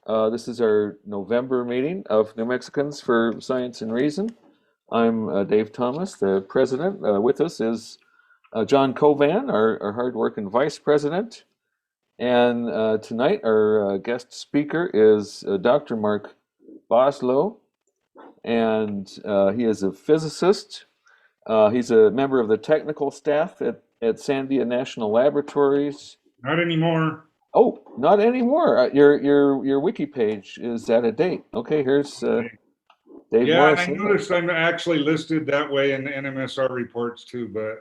This is our November meeting of New Mexicans for Science and Reason. I'm Dave Thomas, the president. With us is John Covan, our hard-working vice president. And tonight, our guest speaker is Dr. Mark Boslough, and he is a physicist. He's a member of the technical staff at Sandia National Laboratories. Not anymore. Oh, not anymore. Your wiki page is out of date. Okay, here's Dave Yeah, and I Morrison. noticed I'm actually listed that way in the NMSR reports too, but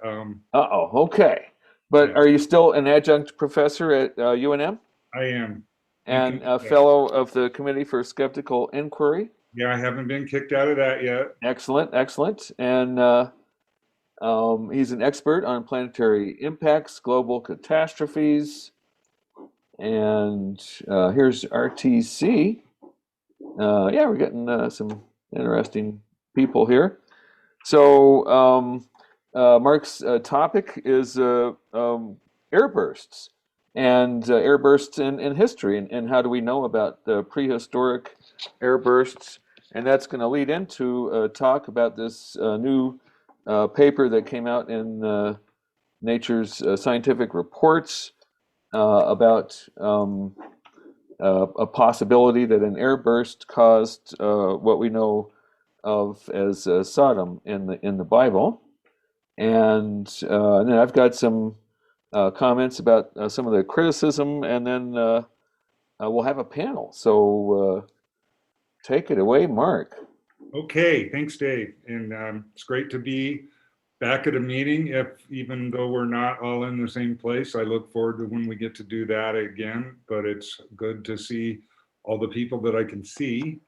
Uh-oh, okay. But yeah, are you still an adjunct professor at UNM I am. You can, and a fellow of the Committee for Skeptical Inquiry? yeah, I haven't been kicked out of that yet. Excellent, excellent. And he's an expert on planetary impacts, global catastrophes, and here's RTC. Yeah, we're getting some interesting people here. So Mark's topic is airbursts and airbursts in history, and how do we know about the prehistoric airbursts? And that's going to lead into talk about this new paper that came out in Nature's Scientific Reports about a possibility that an airburst caused what we know of as Sodom in the Bible, and then I've got some comments about some of the criticism, and then we'll have a panel. So take it away, Mark. Okay, thanks, Dave. And it's great to be back at a meeting. Even though we're not all in the same place, I look forward to when we get to do that again. But it's good to see all the people that I can see.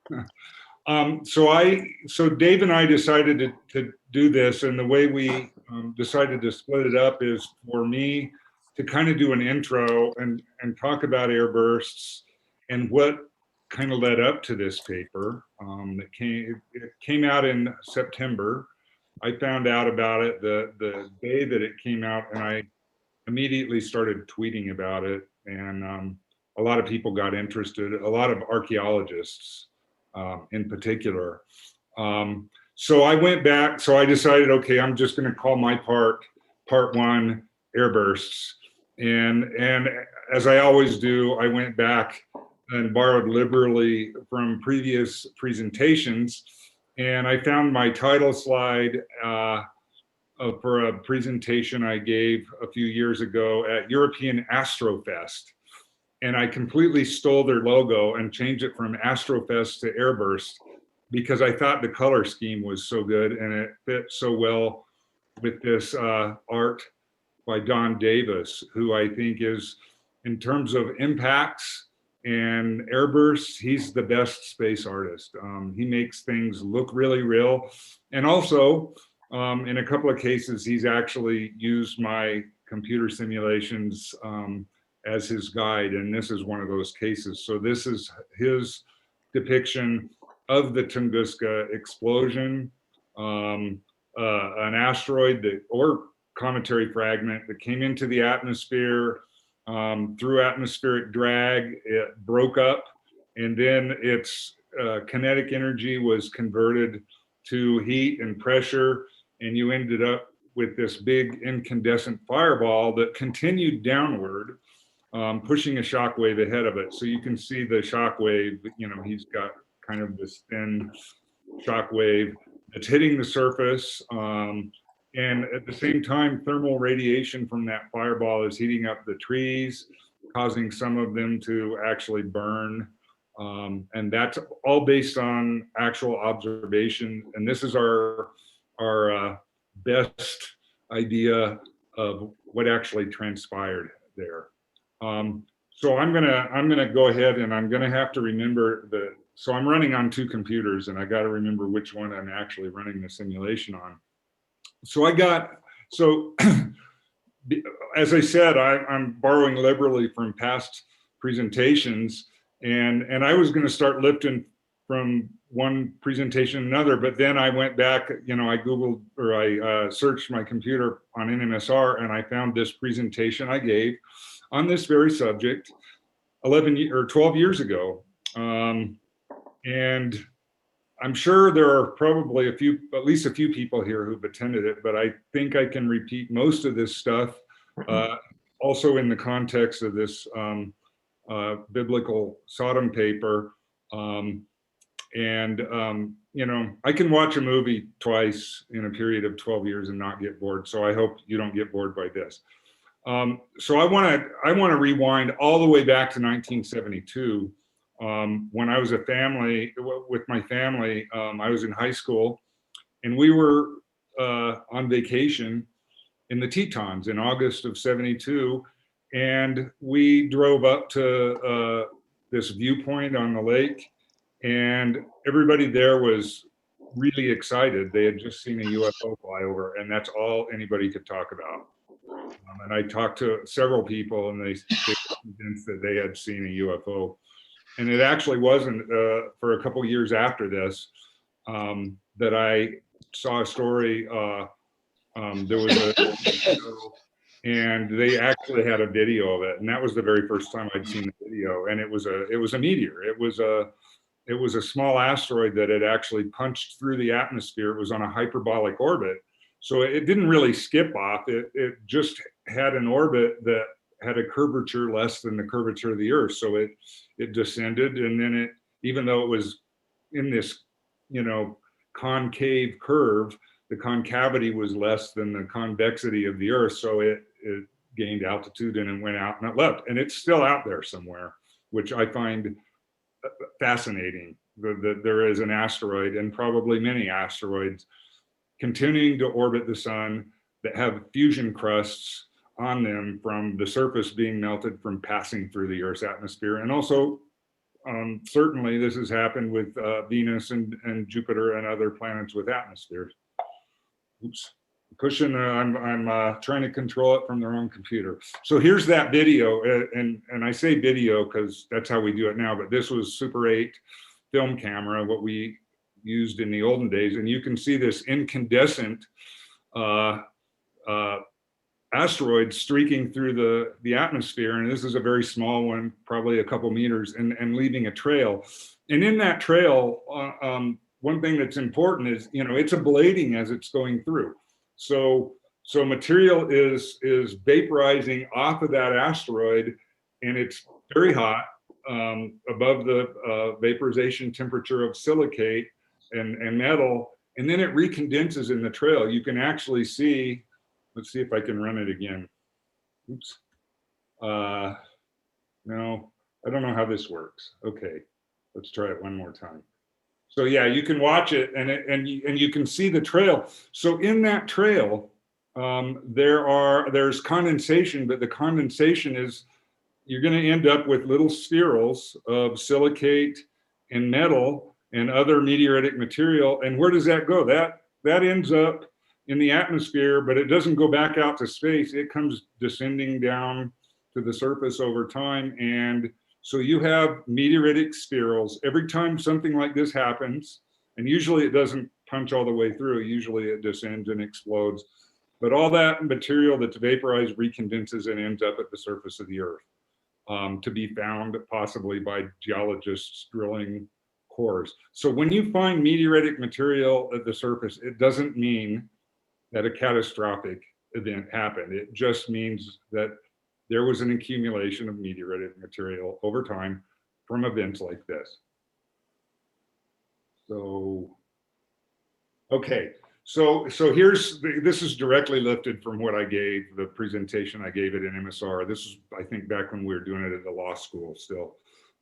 So Dave and I decided to do this, and the way we decided to split it up is for me to kind of do an intro and talk about airbursts and what kind of led up to this paper. It came out in September. I found out about it the day that it came out, and I immediately started tweeting about it, and a lot of people got interested, a lot of archaeologists in particular. So I went back, so I decided, okay, I'm just going to call my part one, airbursts. And as I always do, I went back and borrowed liberally from previous presentations. And I found my title slide for a presentation I gave a few years ago at European Astrofest. And I completely stole their logo and changed it from Astrofest to Airburst because I thought the color scheme was so good and it fit so well with this art by Don Davis, who I think is, in terms of impacts and airbursts, he's the best space artist. He makes things look really real. And also, in a couple of cases, he's actually used my computer simulations as his guide, and this is one of those cases. So this is his depiction of the Tunguska explosion, an asteroid or cometary fragment that came into the atmosphere through atmospheric drag. It broke up, and then its kinetic energy was converted to heat and pressure, and you ended up with this big incandescent fireball that continued downward, pushing a shock wave ahead of it. So you can see the shock wave, he's got kind of this thin shock wave that's hitting the surface. And at the same time, thermal radiation from that fireball is heating up the trees, causing some of them to actually burn. And that's all based on actual observation. And this is our best idea of what actually transpired there. So I'm gonna go ahead, and I'm gonna have to remember so I'm running on two computers, and I got to remember which one I'm actually running the simulation on. So as I said, I'm borrowing liberally from past presentations, and I was going to start lifting from one presentation to another, but then I went back, I Googled, or I searched my computer on NMSR, and I found this presentation I gave on this very subject 11 or 12 years ago. And I'm sure there are probably at least a few people here who've attended it, but I think I can repeat most of this stuff, also in the context of this biblical Sodom paper. You know, I can watch a movie twice in a period of 12 years and not get bored. So I hope you don't get bored by this. So I want to rewind all the way back to 1972. When I was with my family, I was in high school, and we were on vacation in the Tetons in August of '72, and we drove up to this viewpoint on the lake, and everybody there was really excited. They had just seen a UFO fly over, and that's all anybody could talk about. And I talked to several people, and they were convinced that they had seen a UFO. And it actually wasn't for a couple years after this that I saw a story. There was and they actually had a video of it, and that was the very first time I'd seen the video. And it was a meteor. It was a small asteroid that had actually punched through the atmosphere. It was on a hyperbolic orbit, so it didn't really skip off. It just had an orbit that had a curvature less than the curvature of the Earth. So it descended, and then even though it was in this, you know, concave curve, the concavity was less than the convexity of the Earth. So it gained altitude and it went out and it left, and it's still out there somewhere, which I find fascinating. There is an asteroid, and probably many asteroids, continuing to orbit the sun that have fusion crusts on them from the surface being melted from passing through the Earth's atmosphere. And also, certainly this has happened with Venus and Jupiter and other planets with atmospheres. Oops, pushing, I'm trying to control it from the wrong computer. So here's that video, and I say video because that's how we do it now, but this was Super 8 film camera, what we used in the olden days. And you can see this incandescent asteroid streaking through the atmosphere, and this is a very small one, probably a couple meters, and leaving a trail. And in that trail, one thing that's important is, you know, it's ablating as it's going through. So material is vaporizing off of that asteroid, and it's very hot, above the vaporization temperature of silicate and metal, and then it recondenses in the trail. You can actually see. Let's see if I can run it again. Oops. No, I don't know how this works. Okay, let's try it one more time. So yeah, you can watch it, and you can see the trail. So in that trail, there's condensation, but the condensation is, you're going to end up with little spherules of silicate and metal and other meteoritic material. And where does that go? That ends up in the atmosphere, but it doesn't go back out to space. It comes descending down to the surface over time. And so you have meteoritic spherules. Every time something like this happens, and usually it doesn't punch all the way through, usually it descends and explodes. But all that material that's vaporized recondenses and ends up at the surface of the Earth, to be found possibly by geologists drilling cores. So when you find meteoritic material at the surface, it doesn't mean that a catastrophic event happened. It just means that there was an accumulation of meteoritic material over time from events like this. So, okay, so this is directly lifted from what I gave, the presentation I gave at NMSR. This is, I think, back when we were doing it at the law school still,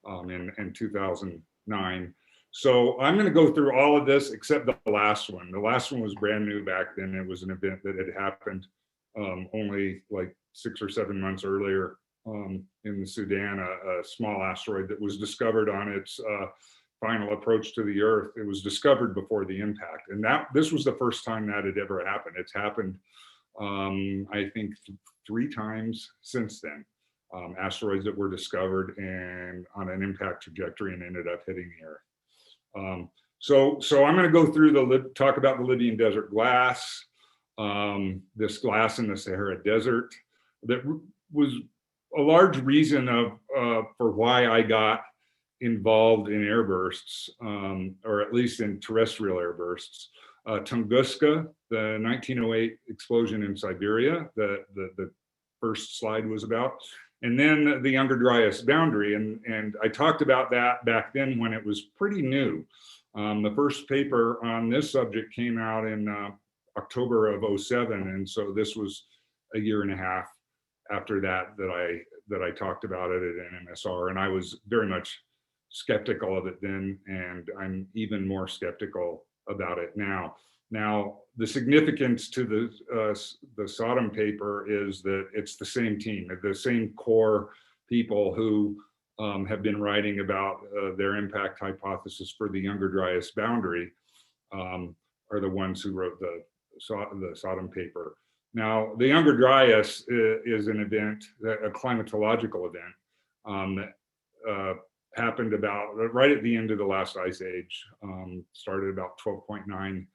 in 2009. So I'm going to go through all of this except the last one. The last one was brand new back then. It was an event that had happened only like 6 or 7 months earlier in the Sudan, a small asteroid that was discovered on its final approach to the Earth. It was discovered before the impact. And this was the first time that had ever happened. It's happened, I think, 3 times since then. Asteroids that were discovered and on an impact trajectory and ended up hitting the Earth. So I'm going to go through talk about the Libyan desert glass, this glass in the Sahara Desert that was a large reason for why I got involved in airbursts, or at least in terrestrial airbursts. Tunguska, the 1908 explosion in Siberia, the first slide was about, and then the Younger Dryas boundary. And I talked about that back then when it was pretty new. The first paper on this subject came out in October of '07, and so this was a year and a half after that I talked about it at NMSR, and I was very much skeptical of it then, and I'm even more skeptical about it now. Now, the significance to the Sodom paper is that it's the same team, the same core people who have been writing about their impact hypothesis for the Younger Dryas boundary are the ones who wrote the Sodom paper. Now, the Younger Dryas is an event, a climatological event that happened about right at the end of the last ice age, started about 12.9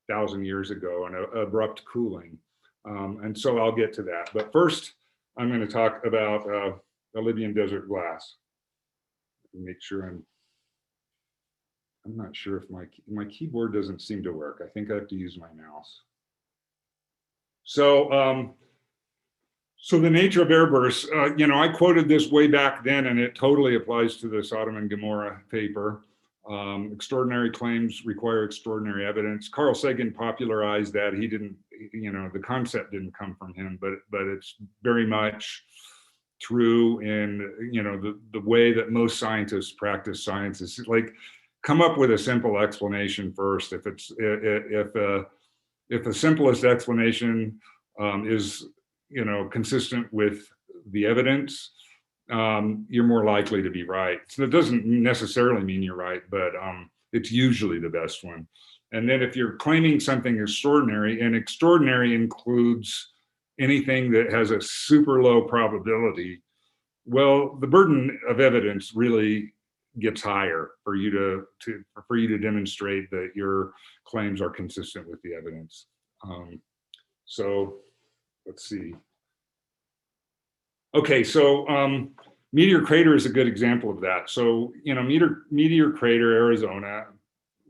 thousand years ago, and abrupt cooling. And so I'll get to that. But first, I'm going to talk about the Libyan desert glass. Make sure I'm not sure if my keyboard doesn't seem to work. I think I have to use my mouse. So, so the nature of airbursts, I quoted this way back then, and it totally applies to the Sodom and Gomorrah paper. Extraordinary claims require extraordinary evidence. Carl Sagan popularized that. He didn't, the concept didn't come from him, but it's very much true in, the way that most scientists practice science is like, come up with a simple explanation first. If the simplest explanation is, consistent with the evidence, you're more likely to be right. So it doesn't necessarily mean you're right, but it's usually the best one. And then if you're claiming something extraordinary, and extraordinary includes anything that has a super low probability, well, the burden of evidence really gets higher for you to demonstrate that your claims are consistent with the evidence. So let's see. Okay, so Meteor Crater is a good example of that. So, Meteor Crater, Arizona,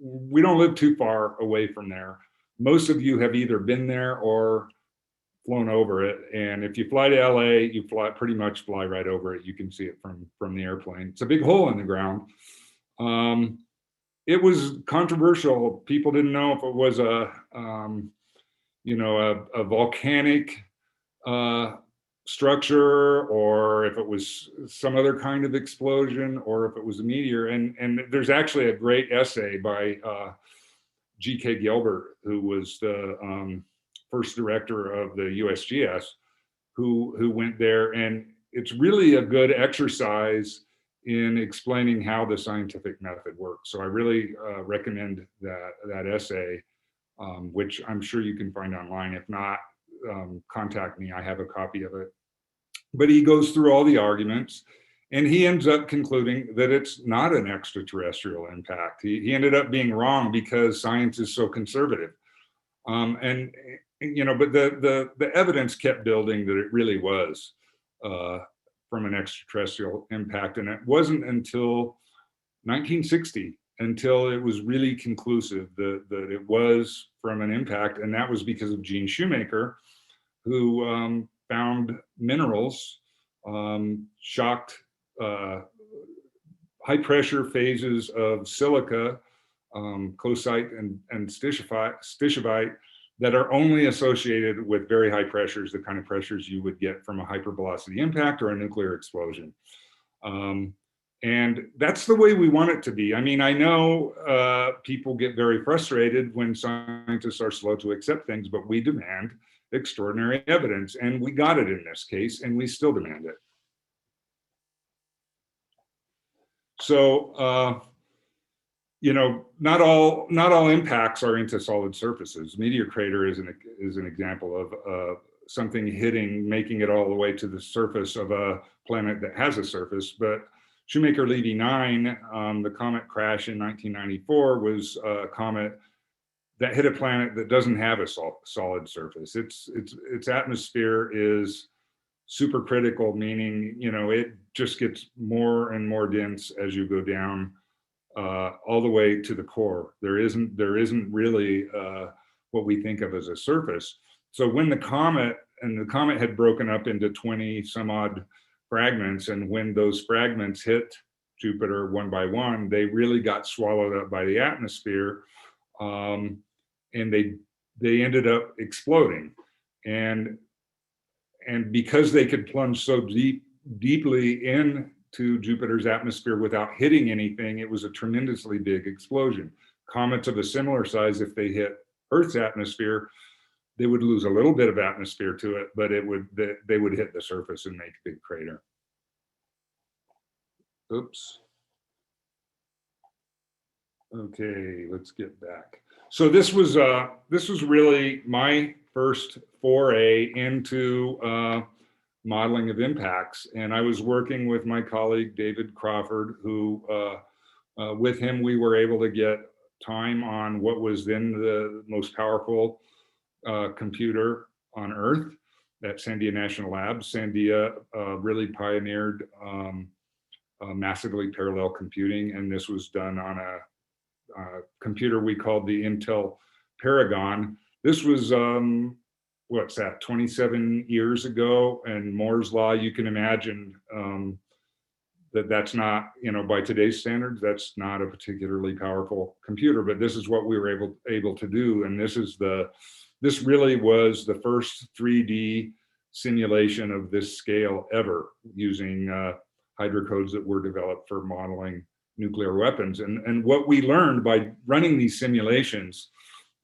we don't live too far away from there. Most of you have either been there or flown over it. And if you fly to LA, you pretty much fly right over it. You can see it from the airplane. It's a big hole in the ground. It was controversial. People didn't know if it was a volcanic structure, or if it was some other kind of explosion, or if it was a meteor. And there's actually a great essay by G.K. Gilbert, who was the first director of the USGS, who went there. And it's really a good exercise in explaining how the scientific method works. So I really recommend that essay, which I'm sure you can find online. If not, contact me. I have a copy of it. But he goes through all the arguments, and he ends up concluding that it's not an extraterrestrial impact. He ended up being wrong because science is so conservative. But the evidence kept building that it really was from an extraterrestrial impact. And it wasn't until 1960 until it was really conclusive that it was from an impact. And that was because of Gene Shoemaker, who found minerals, shocked high pressure phases of silica, cosite and stishovite, that are only associated with very high pressures, the kind of pressures you would get from a hypervelocity impact or a nuclear explosion. And that's the way we want it to be. I mean, I know people get very frustrated when scientists are slow to accept things, but we demand extraordinary evidence, and we got it in this case, and we still demand it. So, not all impacts are into solid surfaces. Meteor Crater is an example of something hitting, making it all the way to the surface of a planet that has a surface. But Shoemaker-Levy 9, the comet crash in 1994, was a comet that hit a planet that doesn't have a solid surface. Its atmosphere is supercritical, meaning, you know, it just gets more and more dense as you go down all the way to the core. There isn't really what we think of as a surface. So when the comet had broken up into 20 some odd fragments, and when those fragments hit Jupiter one by one, they really got swallowed up by the atmosphere, and they ended up exploding. And because they could plunge so deeply into Jupiter's atmosphere without hitting anything, it was a tremendously big explosion. Comets of a similar size, if they hit Earth's atmosphere, they would lose a little bit of atmosphere to it, but they would hit the surface and make a big crater. Oops. Okay, let's get back. So this was really my first foray into modeling of impacts, and I was working with my colleague David Crawford, who with him we were able to get time on what was then the most powerful computer on Earth at Sandia National Labs. Sandia really pioneered massively parallel computing, and this was done on a computer we called the Intel Paragon. This was, what's that, 27 years ago, and Moore's Law, you can imagine that's not, you know, by today's standards, that's not a particularly powerful computer, but this is what we were able to do. And this really was the first 3D simulation of this scale ever, using hydrocodes that were developed for modeling nuclear weapons. And what we learned by running these simulations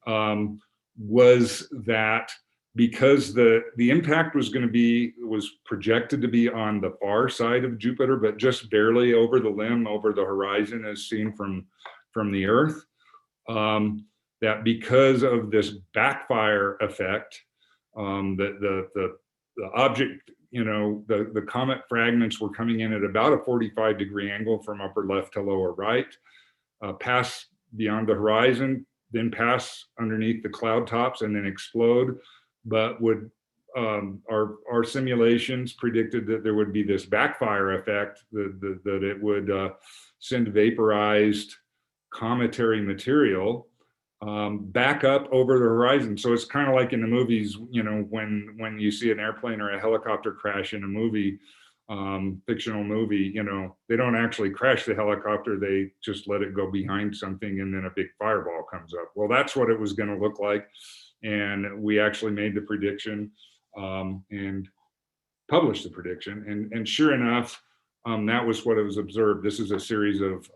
was that because the impact was projected to be on the far side of Jupiter, but just barely over the limb, over the horizon as seen from the Earth, that because of this backfire effect, the object, you know, the comet fragments were coming in at about a 45-degree angle from upper left to lower right, pass beyond the horizon, then pass underneath the cloud tops and then explode. But our simulations predicted that there would be this backfire effect, that it would send vaporized cometary material back up over the horizon. So it's kind of like in the movies, you know, when you see an airplane or a helicopter crash in a movie, fictional movie, you know, they don't actually crash the helicopter, they just let it go behind something and then a big fireball comes up. Well, that's what it was going to look like. And we actually made the prediction and published the prediction. And sure enough, that was what it was observed. This is a series of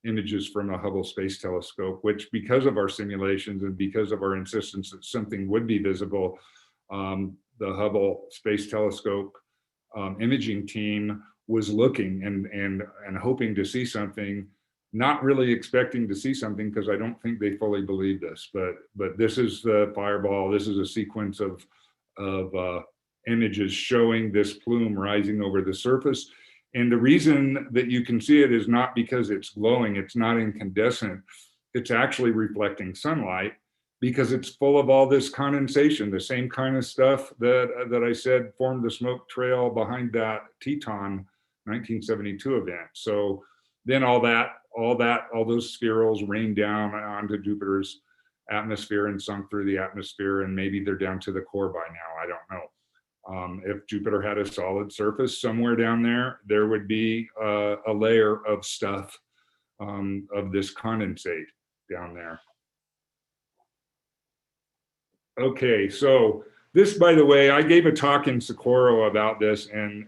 images from a Hubble Space Telescope, which, because of our simulations and because of our insistence that something would be visible, the Hubble Space Telescope imaging team was looking and hoping to see something, not really expecting to see something, because I don't think they fully believed us. But this is the fireball. This is a sequence of images showing this plume rising over the surface. And the reason that you can see it is not because it's glowing, it's not incandescent, it's actually reflecting sunlight, because it's full of all this condensation, the same kind of stuff that I said formed the smoke trail behind that Teton 1972 event. So then all those spherules rained down onto Jupiter's atmosphere and sunk through the atmosphere, and maybe they're down to the core by now, I don't know. If Jupiter had a solid surface somewhere down there, there would be a layer of stuff, of this condensate down there. Okay, so this, by the way, I gave a talk in Socorro about this, and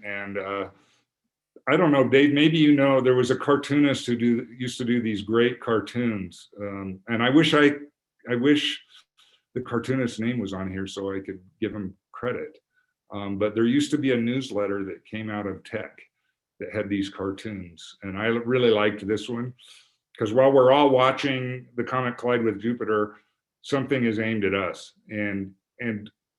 I don't know, Dave, maybe you know, there was a cartoonist who used to do these great cartoons, and I wish the cartoonist's name was on here so I could give him credit. But there used to be a newsletter that came out of Tech that had these cartoons, and I really liked this one, because while we're all watching the comet collide with Jupiter, something is aimed at us. And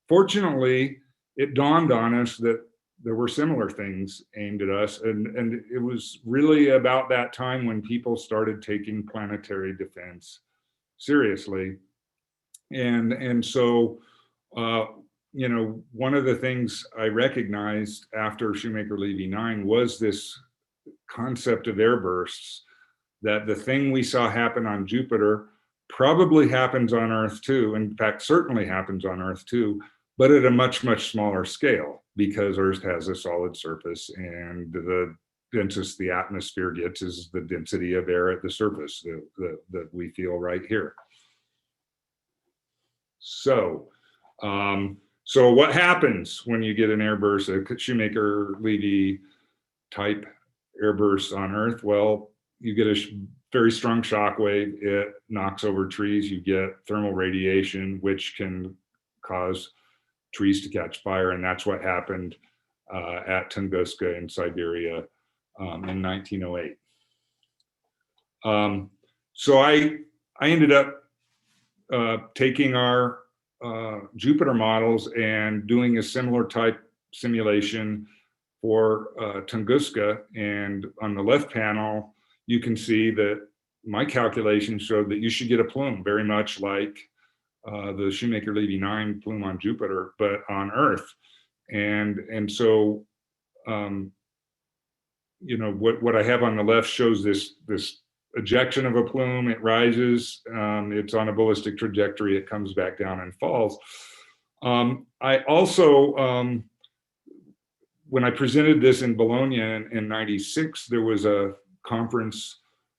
fortunately, it dawned on us that there were similar things aimed at us. And it was really about that time when people started taking planetary defense seriously. And so you know, one of the things I recognized after Shoemaker-Levy 9 was this concept of airbursts, that the thing we saw happen on Jupiter probably happens on Earth too. In fact, certainly happens on Earth too, but at a much, much smaller scale, because Earth has a solid surface, and the densest the atmosphere gets is the density of air at the surface that we feel right here. So, so what happens when you get an airburst, a Shoemaker-Levy type airburst on Earth? Well, you get a very strong shock wave. It knocks over trees. You get thermal radiation, which can cause trees to catch fire. And that's what happened at Tunguska in Siberia in 1908. So I ended up taking our Jupiter models and doing a similar type simulation for Tunguska. And on the left panel, you can see that my calculations showed that you should get a plume very much like the Shoemaker-Levy 9 plume on Jupiter, but on Earth. And so, you know, what I have on the left shows this ejection of a plume. It rises, it's on a ballistic trajectory, it comes back down and falls. I also, when I presented this in Bologna in 96, there was a conference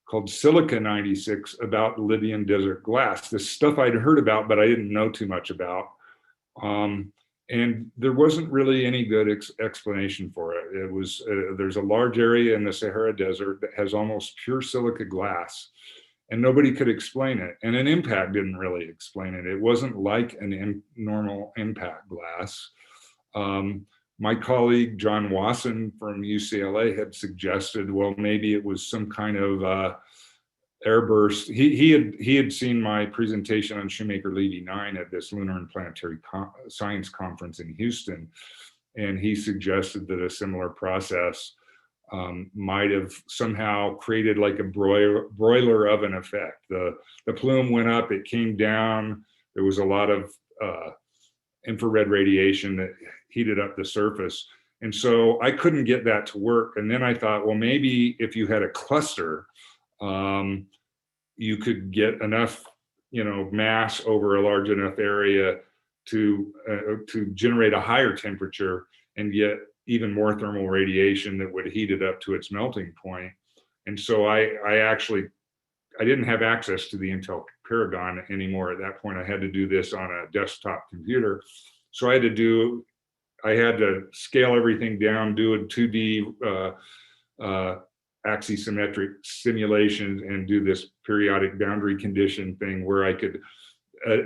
called Silica 96 about Libyan desert glass. This stuff I'd heard about, but I didn't know too much about. And there wasn't really any good explanation for it. It was, there's a large area in the Sahara Desert that has almost pure silica glass, and nobody could explain it. And an impact didn't really explain it. It wasn't like an normal impact glass. My colleague, John Wasson from UCLA, had suggested, well, maybe it was some kind of airburst. He had seen my presentation on Shoemaker-Levy 9 at this Lunar and Planetary Science Conference in Houston, and he suggested that a similar process might have somehow created like a broiler oven effect. The plume went up, it came down, there was a lot of infrared radiation that heated up the surface. And so I couldn't get that to work. And then I thought, well, maybe if you had a cluster, you could get enough, you know, mass over a large enough area to generate a higher temperature and get even more thermal radiation that would heat it up to its melting point. And so I didn't have access to the Intel Paragon anymore at that point. I had to do this on a desktop computer. So I had to scale everything down, do a 2D axisymmetric simulations, and do this periodic boundary condition thing where I could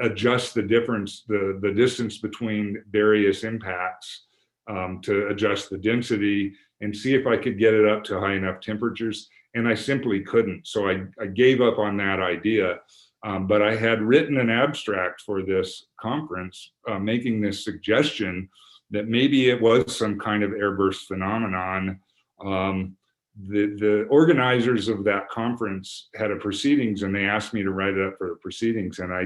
adjust the difference, the distance between various impacts to adjust the density and see if I could get it up to high enough temperatures. And I simply couldn't. So I gave up on that idea. But I had written an abstract for this conference making this suggestion that maybe it was some kind of airburst phenomenon. The organizers of that conference had a proceedings, and they asked me to write it up for the proceedings, and I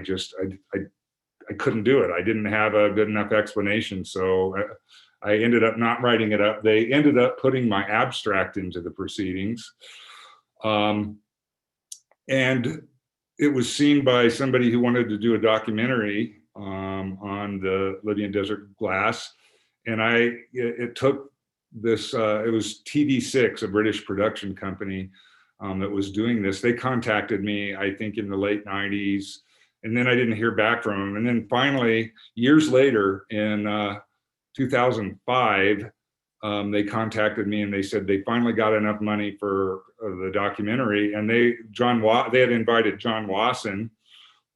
couldn't do it. I didn't have a good enough explanation, so I ended up not writing it up. They ended up putting my abstract into the proceedings, and it was seen by somebody who wanted to do a documentary on the Libyan desert glass, and it took this, it was TV6, a British production company that was doing this. They contacted me, I think, in the late 90s, and then I didn't hear back from them. And then finally, years later, in 2005, they contacted me and they said they finally got enough money for the documentary. And they had invited John Wasson,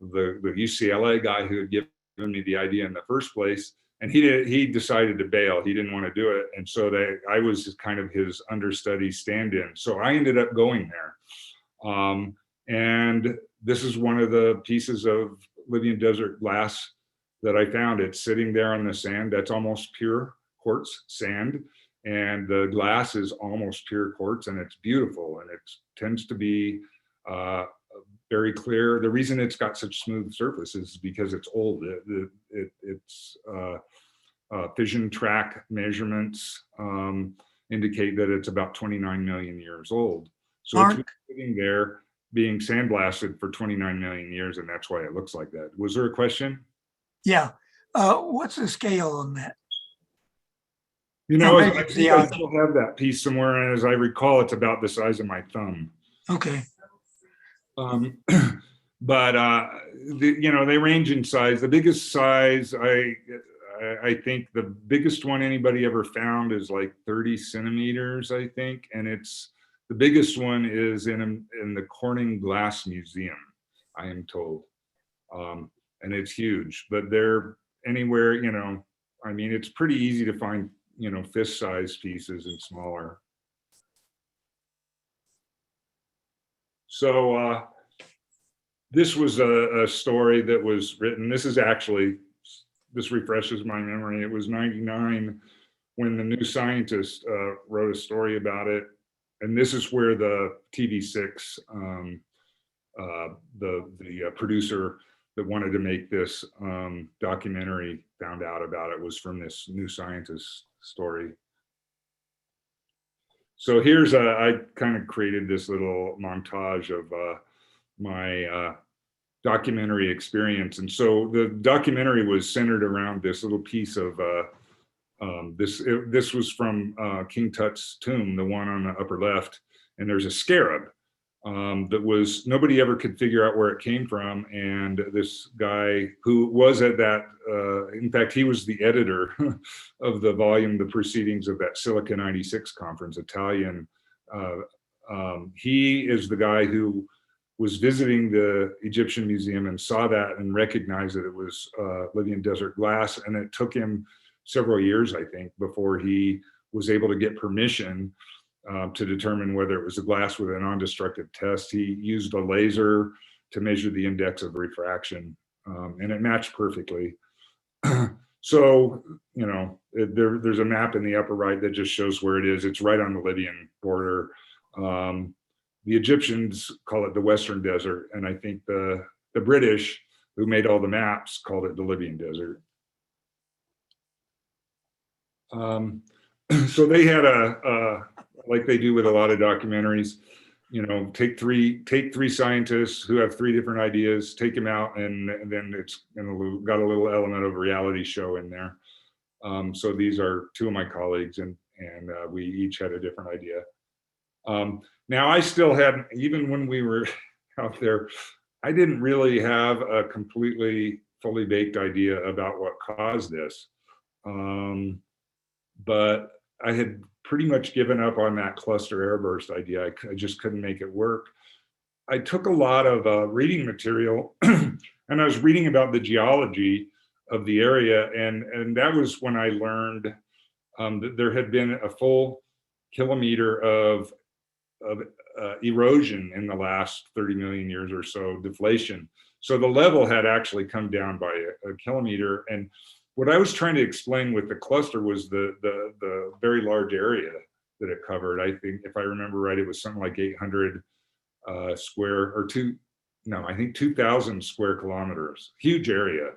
the UCLA guy who had given me the idea in the first place. And he decided to bail. He didn't want to do it. And so I was kind of his understudy stand-in. So I ended up going there. And this is one of the pieces of Libyan desert glass that I found. It's sitting there on the sand. That's almost pure quartz sand. And the glass is almost pure quartz, and it's beautiful. And it tends to be very clear. The reason it's got such smooth surface is because it's old. fission track measurements indicate that it's about 29 million years old. So it's been sitting there being sandblasted for 29 million years, and that's why it looks like that. Was there a question? Yeah. What's the scale on that? You know, I think I still have that piece somewhere, and as I recall, it's about the size of my thumb. Okay. But you know, they range in size. The biggest size, I think the biggest one anybody ever found is like 30 centimeters, I think, and the biggest one is in the Corning Glass Museum, I am told, and it's huge. But they're anywhere, you know, I mean, it's pretty easy to find, you know, fist-sized pieces and smaller. So this was a story that was written. This refreshes my memory. It was 99 when the New Scientist wrote a story about it. And this is where the TV6, the producer that wanted to make this documentary found out about it, was from this New Scientist story. So here's I kind of created this little montage of my documentary experience. And so the documentary was centered around this little piece of this was from King Tut's tomb, the one on the upper left, and there's a scarab that was, nobody ever could figure out where it came from. And this guy who was at that, in fact, he was the editor of the volume, The Proceedings of that Silica 96 conference, Italian. He is the guy who was visiting the Egyptian museum and saw that and recognized that it was Libyan desert glass. And it took him several years, I think, before he was able to get permission to determine whether it was a glass with a non-destructive test. He used a laser to measure the index of refraction, and it matched perfectly. So, you know, there's a map in the upper right that just shows where it is. It's right on the Libyan border. The Egyptians call it the Western Desert, and I think the British, who made all the maps, called it the Libyan Desert. So they had like they do with a lot of documentaries, you know, take three scientists who have three different ideas, take them out, and then it's got a little element of reality show in there. So these are two of my colleagues, and we each had a different idea. Now I still had, even when we were out there, I didn't really have a completely fully baked idea about what caused this. But I had pretty much given up on that cluster airburst idea. I just couldn't make it work. I took a lot of reading material and I was reading about the geology of the area. And that was when I learned that there had been a full kilometer of erosion in the last 30 million years or so, deflation. So the level had actually come down by a kilometer. And what I was trying to explain with the cluster was the very large area that it covered. I think, if I remember right, it was something like 800 square, or I think 2,000 square kilometers, huge area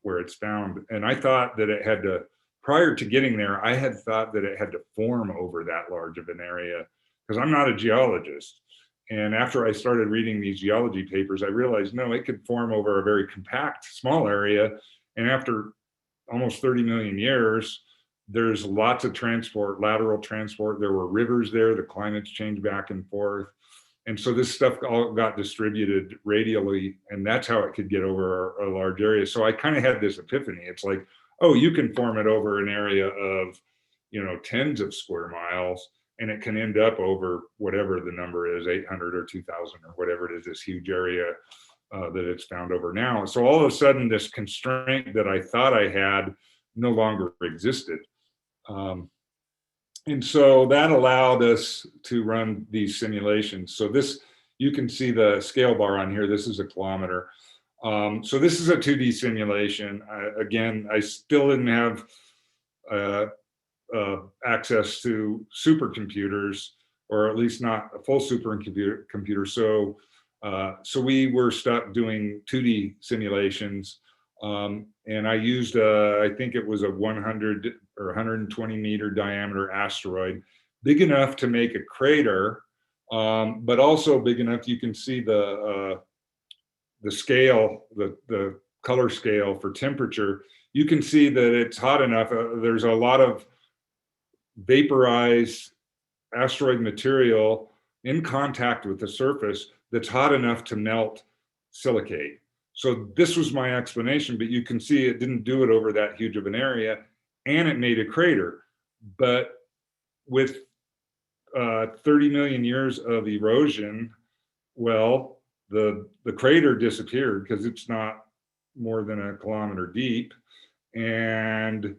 where it's found. And I thought that it had to, prior to getting there, I had thought that it had to form over that large of an area, because I'm not a geologist. And after I started reading these geology papers, I realized, no, it could form over a very compact, small area. And after almost 30 million years, there's lots of transport, lateral transport. There were rivers there, the climates changed back and forth. And so this stuff all got distributed radially, and that's how it could get over a large area. So I kind of had this epiphany. It's like, oh, you can form it over an area of, you know, tens of square miles, and it can end up over whatever the number is, 800 or 2,000 or whatever it is, this huge area that it's found over now. So all of a sudden, this constraint that I thought I had no longer existed. And so that allowed us to run these simulations. So this, you can see the scale bar on here. This is a kilometer. So this is a 2D simulation. Again, I still didn't have access to supercomputers, or at least not a full supercomputer. So we were stuck doing 2D simulations And I used, I think it was a 100 or 120 meter diameter asteroid, big enough to make a crater, but also big enough you can see the scale, the color scale for temperature. You can see that it's hot enough. There's a lot of vaporized asteroid material in contact with the surface that's hot enough to melt silicate. So this was my explanation, but you can see it didn't do it over that huge of an area, and it made a crater. But with 30 million years of erosion, well, the crater disappeared because it's not more than a kilometer deep, and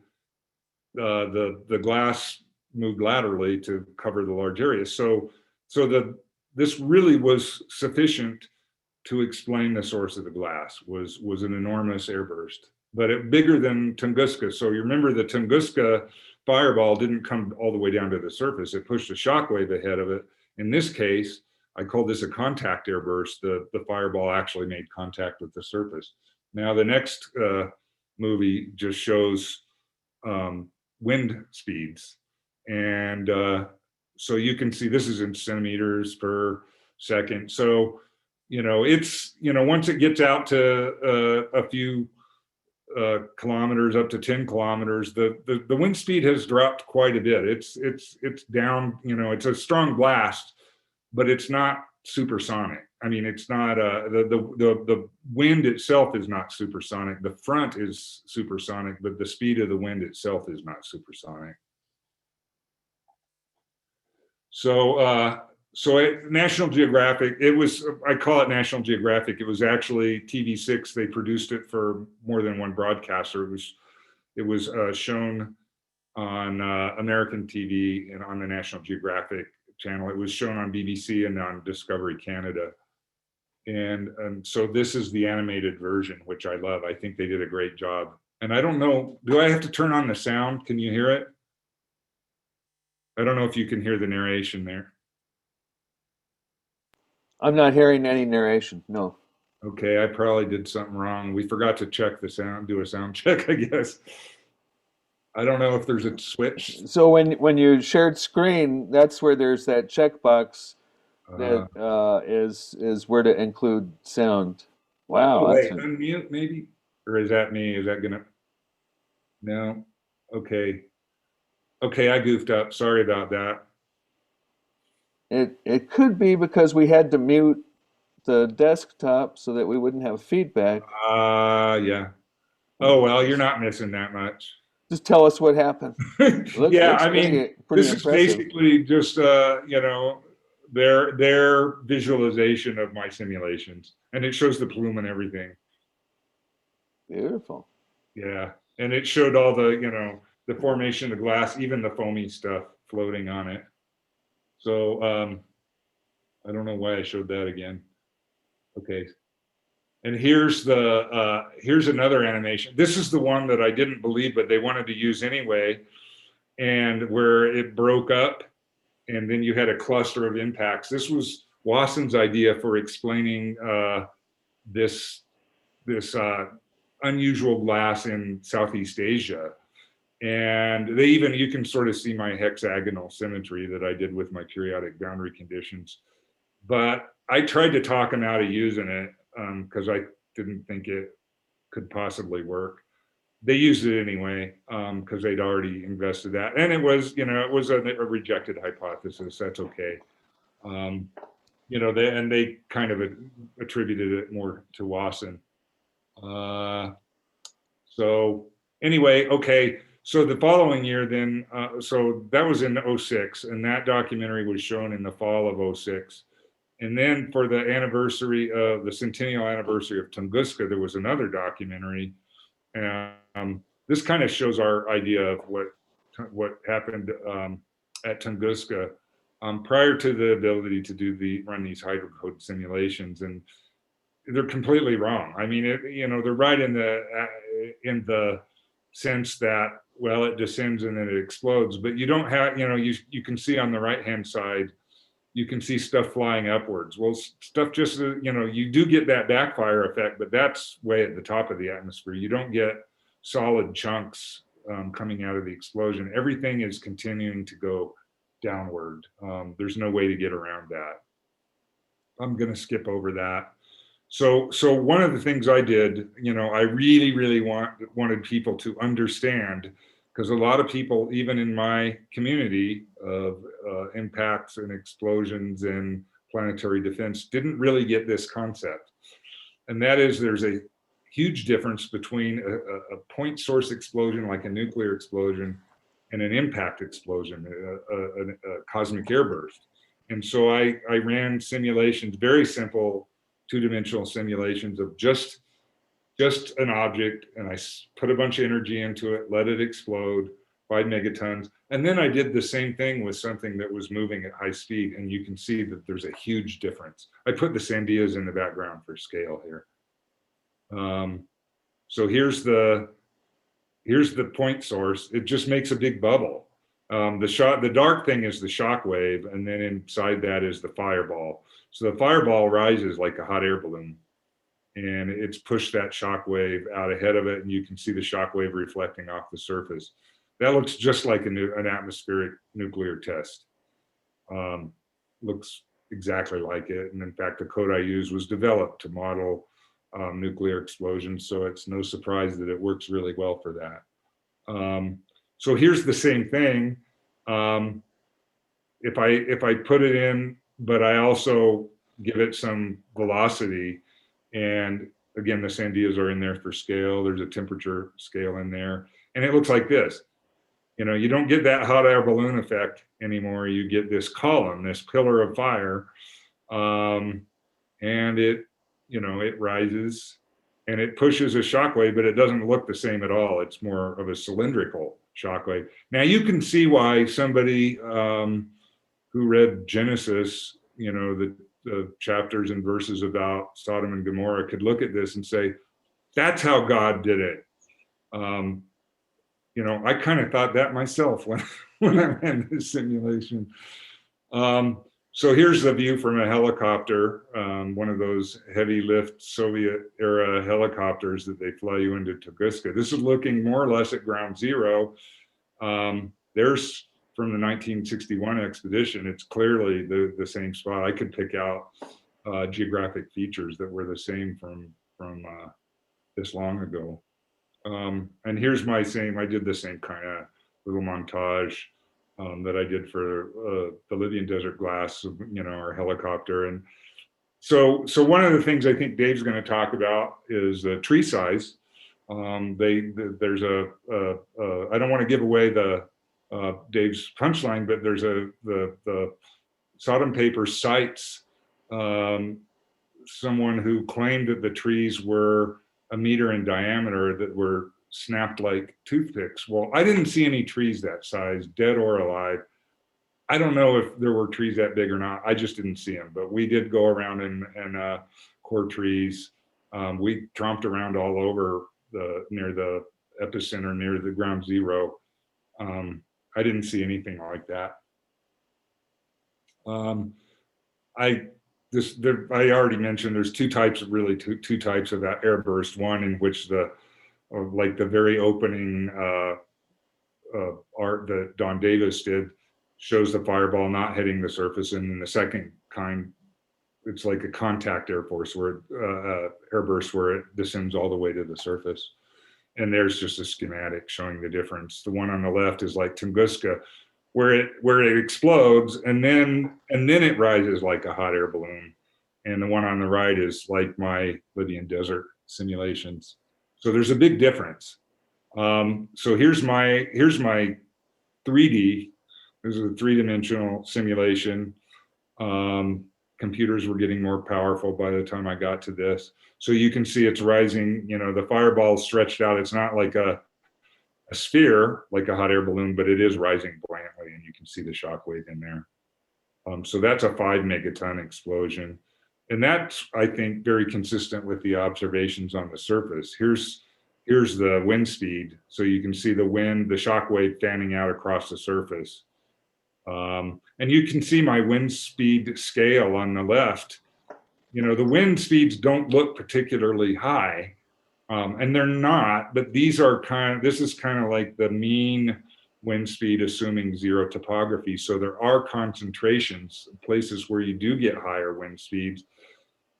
the glass moved laterally to cover the large area. So this really was sufficient to explain the source of the glass. Was an enormous airburst, but bigger than Tunguska. So you remember the Tunguska fireball didn't come all the way down to the surface. It pushed a shockwave ahead of it. In this case, I call this a contact airburst. The fireball actually made contact with the surface. Now the next movie just shows wind speeds. And so you can see this is in centimeters per second. So, it's, once it gets out to a few kilometers, up to 10 kilometers, the wind speed has dropped quite a bit. It's down, it's a strong blast, but it's not supersonic. I mean, it's not the wind itself is not supersonic. The front is supersonic, but the speed of the wind itself is not supersonic. So National Geographic, I call it National Geographic. It was actually TV6. They produced it for more than one broadcaster. It was shown on American TV and on the National Geographic channel. It was shown on BBC and on Discovery Canada. And so this is the animated version, which I love. I think they did a great job. And I don't know, do I have to turn on the sound? Can you hear it? I don't know if you can hear the narration there. I'm not hearing any narration, no. Okay, I probably did something wrong. We forgot to check the sound, do a sound check, I guess. I don't know if there's a switch. So when you shared screen, that's where there's that checkbox that is where to include sound. Wow. Wait, unmute maybe? Or is that me? Is that gonna? No. Okay. Okay, I goofed up. Sorry about that. It could be because we had to mute the desktop so that we wouldn't have feedback. Yeah. Oh well, you're not missing that much. Just tell us what happened. Yeah, I mean, pretty this impressive. is basically just their visualization of my simulations, and it shows the plume and everything. Beautiful. Yeah, and it showed all the the formation of glass, even the foamy stuff floating on it. So I don't know why I showed that again. Okay. And here's another animation. This is the one that I didn't believe, but they wanted to use anyway, and where it broke up, and then you had a cluster of impacts. This was Wasson's idea for explaining this unusual glass in Southeast Asia. And you can sort of see my hexagonal symmetry that I did with my periodic boundary conditions. But I tried to talk them out of using it because I didn't think it could possibly work. They used it anyway because they'd already invested that. And it was a rejected hypothesis. That's okay. They kind of attributed it more to Wasson. So anyway, okay. So the following year then, so that was in 06, and that documentary was shown in the fall of 06. And then for the centennial anniversary of Tunguska, there was another documentary. This kind of shows our idea of what happened at Tunguska prior to the ability to run these hydrocode simulations, and they're completely wrong. I mean, they're right in the sense that, well, it descends and then it explodes, but you don't have, you can see on the right hand side you can see stuff flying upwards. Well, stuff just, you do get that backfire effect, but that's way at the top of the atmosphere. You don't get solid chunks coming out of the explosion. Everything is continuing to go downward. There's no way to get around that. I'm going to skip over that. So one of the things I did, I really wanted people to understand, because a lot of people, even in my community of impacts and explosions and planetary defense, didn't really get this concept. And that is, there's a huge difference between a point source explosion, like a nuclear explosion, and an impact explosion, a cosmic airburst. And so I ran simulations, very simple, two-dimensional simulations of just an object, and I put a bunch of energy into it, let it explode, 5 megatons. And then I did the same thing with something that was moving at high speed, and you can see that there's a huge difference. I put the Sandias in the background for scale here. So here's the point source. It just makes a big bubble. The dark thing is the shock wave, and then inside that is the fireball. So the fireball rises like a hot air balloon, and it's pushed that shock wave out ahead of it, and you can see the shock wave reflecting off the surface. That looks just like an atmospheric nuclear test. Looks exactly like it, and in fact, the code I used was developed to model nuclear explosions, so it's no surprise that it works really well for that. So here's the same thing. If I put it in, but I also give it some velocity, and again, the Sandias are in there for scale. There's a temperature scale in there, and it looks like this. You don't get that hot air balloon effect anymore. You get this column, this pillar of fire, and it rises and it pushes a shock wave, but it doesn't look the same at all. It's more of a cylindrical shock wave. Now you can see why somebody who read Genesis, the chapters and verses about Sodom and Gomorrah, could look at this and say, that's how God did it. I kind of thought that myself when I ran this simulation. So here's the view from a helicopter, one of those heavy lift Soviet era helicopters that they fly you into Tunguska. This is looking more or less at ground zero. There's from the 1961 expedition. It's clearly the same spot. I could pick out geographic features that were the same from this long ago. And here's I did the same kind of little montage that I did for the Libyan desert glass, our helicopter. And so one of the things I think Dave's going to talk about is tree size. There's I don't want to give away Dave's punchline, but there's the Sodom paper cites someone who claimed that the trees were a meter in diameter that were snapped like toothpicks. Well, I didn't see any trees that size, dead or alive. I don't know if there were trees that big or not. I just didn't see them, but we did go around and core trees. We tromped around all over near the epicenter, near the ground zero. I didn't see anything like that. I already mentioned there's two types of that airburst. One in which like the very opening art that Don Davis did shows the fireball not hitting the surface, and then the second kind, it's like a contact airburst where it descends all the way to the surface. And there's just a schematic showing the difference. The one on the left is like Tunguska, where it explodes and then it rises like a hot air balloon. And the one on the right is like my Lydian desert simulations. So there's a big difference. So here's my 3D. This is a 3-dimensional simulation. Computers were getting more powerful by the time I got to this. So you can see it's rising, the fireball is stretched out. It's not like a sphere, like a hot air balloon, but it is rising buoyantly, and you can see the shock wave in there. So that's a 5 megaton explosion. And that's, I think, very consistent with the observations on the surface. Here's the wind speed. So you can see the wind, the shock wave fanning out across the surface. And you can see my wind speed scale on the left. You know, the wind speeds don't look particularly high, and they're not, but these are this is kind of like the mean wind speed assuming zero topography. So there are concentrations, places where you do get higher wind speeds,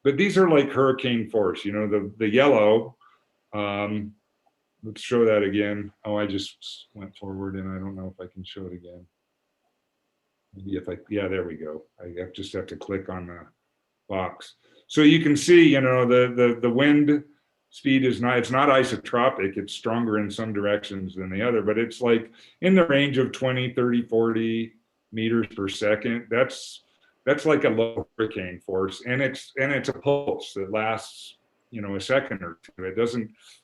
but these are like hurricane force. You know, the yellow, let's show that again. Oh, I just went forward and I don't know if I can show it again. Maybe if yeah, there we go. I just have to click on the box. So you can see, you know, the wind speed is not, it's not isotropic. It's stronger in some directions than the other, but it's like in the range of 20, 30, 40 meters per second. That's like a low hurricane force. And it's a pulse that lasts, you know, a second or two.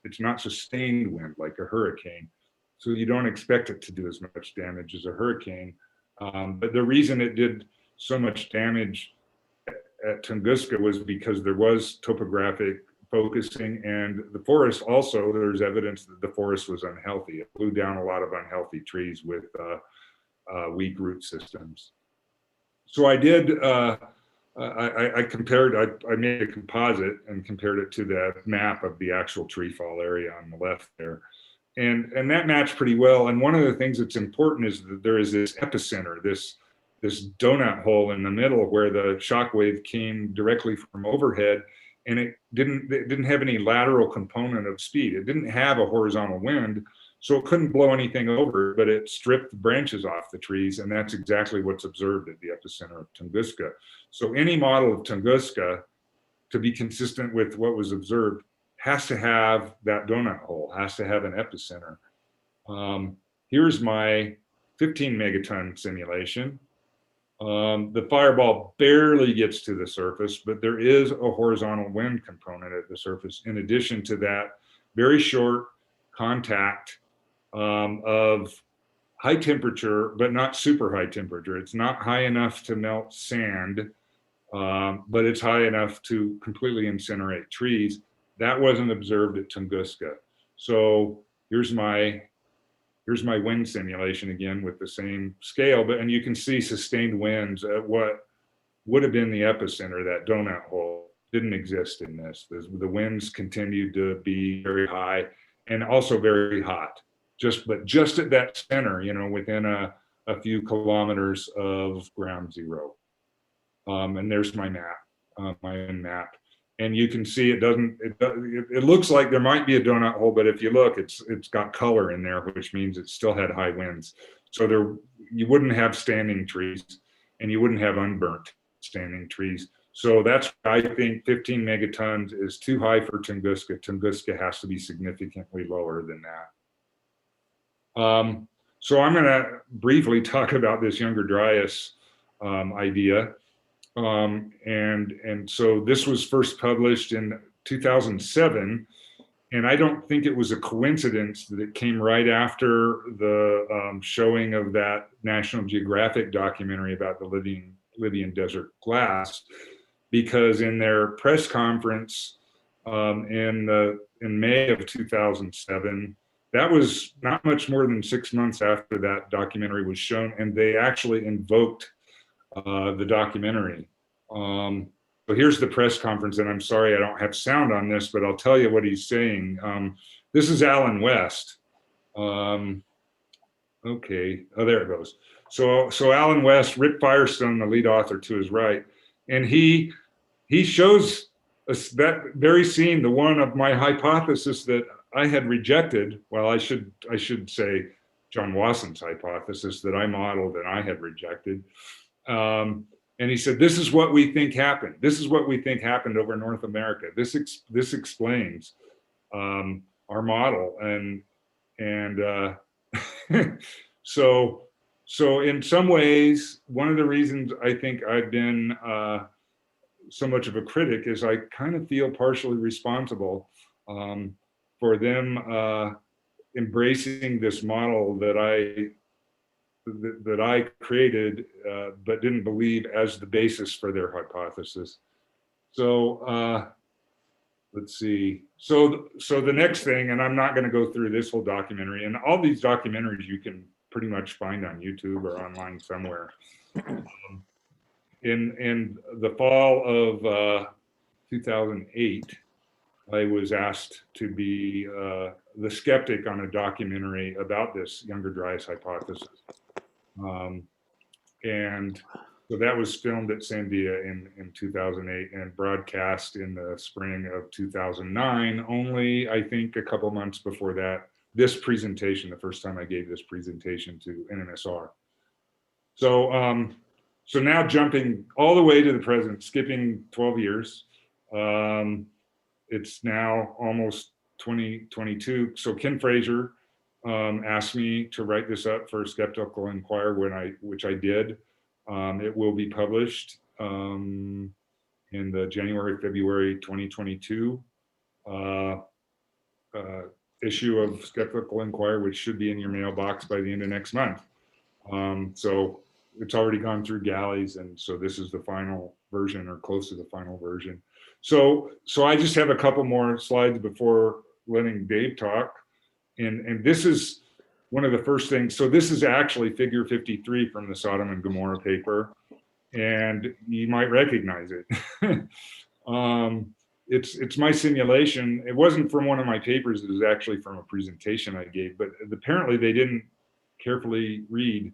It's not sustained wind like a hurricane. So you don't expect it to do as much damage as a hurricane. But the reason it did so much damage at Tunguska was because there was topographic focusing, and the forest also, there's evidence that the forest was unhealthy. It blew down a lot of unhealthy trees with weak root systems. So I did, I compared, I made a composite and compared it to the map of the actual tree fall area on the left there. And that matched pretty well. And one of the things that's important is that there is this epicenter, this donut hole in the middle where the shock wave came directly from overhead, and it didn't have any lateral component of speed. It didn't have a horizontal wind, so it couldn't blow anything over, but it stripped branches off the trees, and that's exactly what's observed at the epicenter of Tunguska. So any model of Tunguska, to be consistent with what was observed, has to have that donut hole, has to have an epicenter. Here's my 15 megaton simulation. The fireball barely gets to the surface, but there is a horizontal wind component at the surface. In addition to that, very short contact of high temperature, but not super high temperature. It's not high enough to melt sand, but it's high enough to completely incinerate trees. That wasn't observed at Tunguska. So here's my wind simulation again with the same scale, and you can see sustained winds at what would have been the epicenter. That donut hole didn't exist in this. The winds continued to be very high and also very hot, but just at that center, you know, within a few kilometers of ground zero. And there's my map, my own map. And you can see it looks like there might be a donut hole, but if you look, it's got color in there, which means it still had high winds. So you wouldn't have standing trees, and you wouldn't have unburnt standing trees. So that's why I think 15 megatons is too high for Tunguska. Tunguska has to be significantly lower than that. So I'm gonna briefly talk about this Younger Dryas idea. And so this was first published in 2007, and I don't think it was a coincidence that it came right after the showing of that National Geographic documentary about the Libyan desert glass, because in their press conference in May of 2007, that was not much more than 6 months after that documentary was shown, and they actually invoked the documentary. So here's the press conference, and I'm sorry I don't have sound on this, but I'll tell you what he's saying. This is Alan West. Okay, oh, there it goes. So Alan West, Rick Firestone, the lead author to his right, and he shows us that very scene, the one of my hypothesis that I had rejected. Well, I should say John Wasson's hypothesis that I modeled and I had rejected. And he said, this is what we think happened. This is what we think happened over North America. This explains our model. And so in some ways, one of the reasons I think I've been so much of a critic is I kind of feel partially responsible for them embracing this model that I created, but didn't believe as the basis for their hypothesis. So let's see. So the next thing, and I'm not going to go through this whole documentary, and all these documentaries you can pretty much find on YouTube or online somewhere. In the fall of 2008, I was asked to be the skeptic on a documentary about this younger dryas hypothesis. And so that was filmed at Sandia in 2008 and broadcast in the spring of 2009, only I think a couple months before that, this presentation, the first time I gave this presentation to NMSR. So, so now jumping all the way to the present, skipping 12 years, it's now almost 2022. So Ken Fraser asked me to write this up for Skeptical Inquirer, which I did. It will be published in the January-February 2022 issue of Skeptical Inquirer, which should be in your mailbox by the end of next month. So it's already gone through galleys, and so this is the final version, or close to the final version. So I just have a couple more slides before letting Dave talk. And this is one of the first things. So this is actually figure 53 from the Sodom and Gomorrah paper, and you might recognize it. It's my simulation. It wasn't from one of my papers. It was actually from a presentation I gave, but apparently they didn't carefully read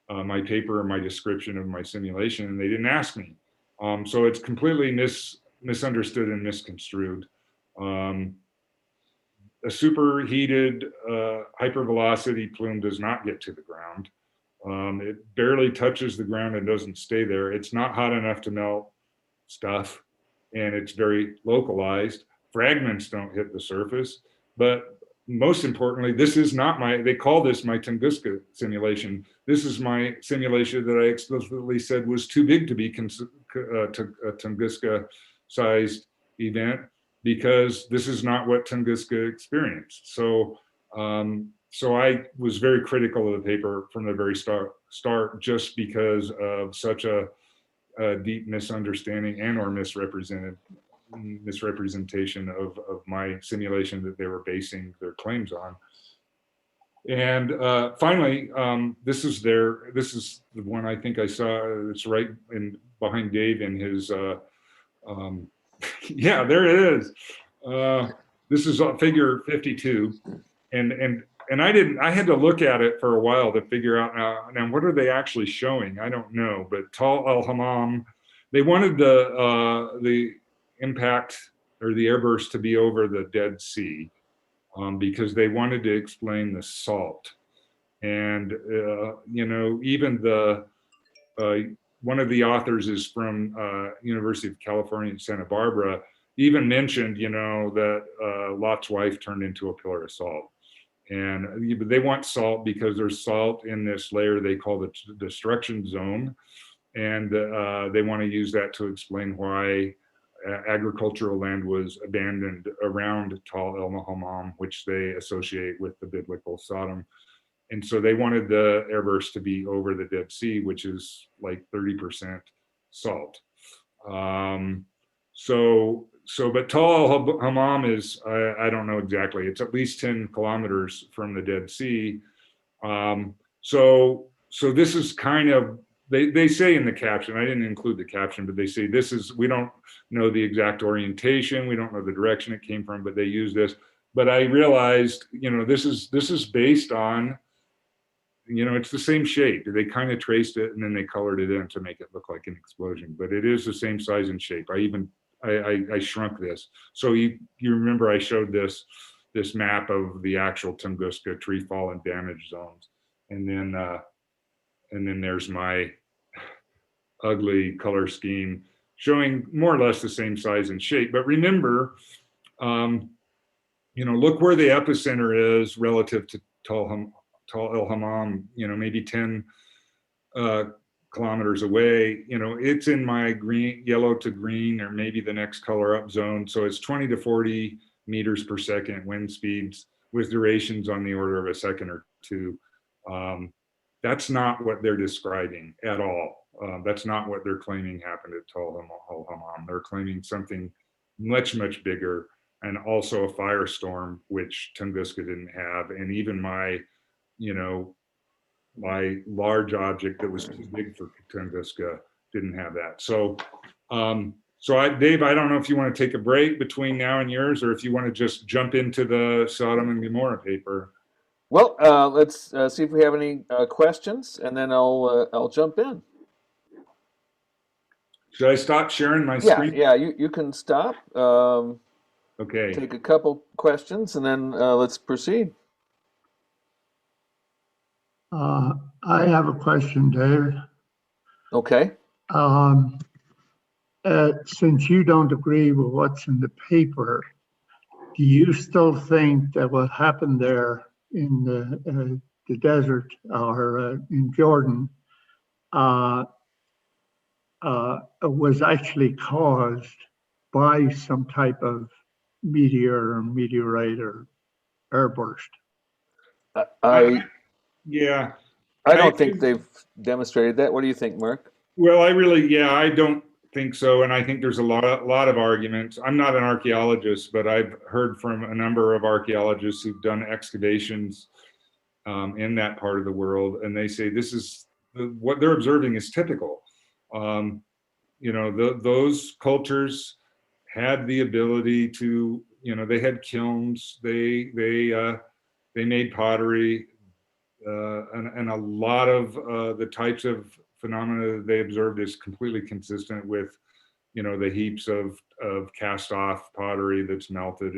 my paper or my description of my simulation, and they didn't ask me. So it's completely misunderstood and misconstrued. A superheated hypervelocity plume does not get to the ground. It barely touches the ground and doesn't stay there. It's not hot enough to melt stuff, and it's very localized. Fragments don't hit the surface, but most importantly, this is not they call this my Tunguska simulation. This is my simulation that I explicitly said was too big to be a Tunguska-sized event, because this is not what Tunguska experienced. So, so I was very critical of the paper from the very start, just because of such a deep misunderstanding and or misrepresentation of my simulation that they were basing their claims on. And finally, this is the one I think I saw. It's right behind Dave in his. Yeah, there it is. This is figure 52, and I had to look at it for a while to figure out now what are they actually showing? I don't know, but Tal el-Hammam, they wanted the impact or the airburst to be over the Dead Sea, because they wanted to explain the salt. And you know, even the one of the authors is from University of California, Santa Barbara, even mentioned, you know, that Lot's wife turned into a pillar of salt. And they want salt because there's salt in this layer they call the destruction zone. And they want to use that to explain why agricultural land was abandoned around Tal el-Hammam, which they associate with the biblical Sodom. And so they wanted the airburst to be over the Dead Sea, which is like 30% salt. But Tal el-Hammam is, I don't know exactly, it's at least 10 kilometers from the Dead Sea. So this is kind of, they say in the caption, I didn't include the caption, but they say this is, we don't know the exact orientation, we don't know the direction it came from, but they use this. But I realized, you know, this is based on, you know, it's the same shape. They kind of traced it and then they colored it in to make it look like an explosion, but it is the same size and shape. I shrunk this. So you remember I showed this map of the actual Tunguska tree fall and damage zones. And then there's my ugly color scheme showing more or less the same size and shape. But remember, you know, look where the epicenter is relative to Tal el-Hammam, you know, maybe 10 kilometers away. You know, it's in my green, yellow to green, or maybe the next color up zone. So it's 20 to 40 meters per second wind speeds with durations on the order of a second or two. That's not what they're describing at all. That's not what they're claiming happened at Tal el-Hammam. They're claiming something much, much bigger, and also a firestorm, which Tunguska didn't have. And even my, you know, my large object that was too big for Tunguska didn't have that. So, Dave, I don't know if you want to take a break between now and yours, or if you want to just jump into the Sodom and Gomorrah paper. Well, let's see if we have any questions, and then I'll jump in. Should I stop sharing my Yeah, screen? yeah, you can stop. Okay. Take a couple questions, and then let's proceed. I have a question, Dave. Okay. Since you don't agree with what's in the paper, do you still think that what happened there in the desert or in Jordan was actually caused by some type of meteor or meteorite or airburst? Yeah. I don't think they've demonstrated that. What do you think, Mark? Well, I don't think so. And I think there's a lot of arguments. I'm not an archaeologist, but I've heard from a number of archaeologists who've done excavations in that part of the world. And they say this is what they're observing is typical. Those cultures had the ability to, they had kilns, they made pottery, and a lot of the types of phenomena that they observed is completely consistent with, the heaps of cast off pottery that's melted.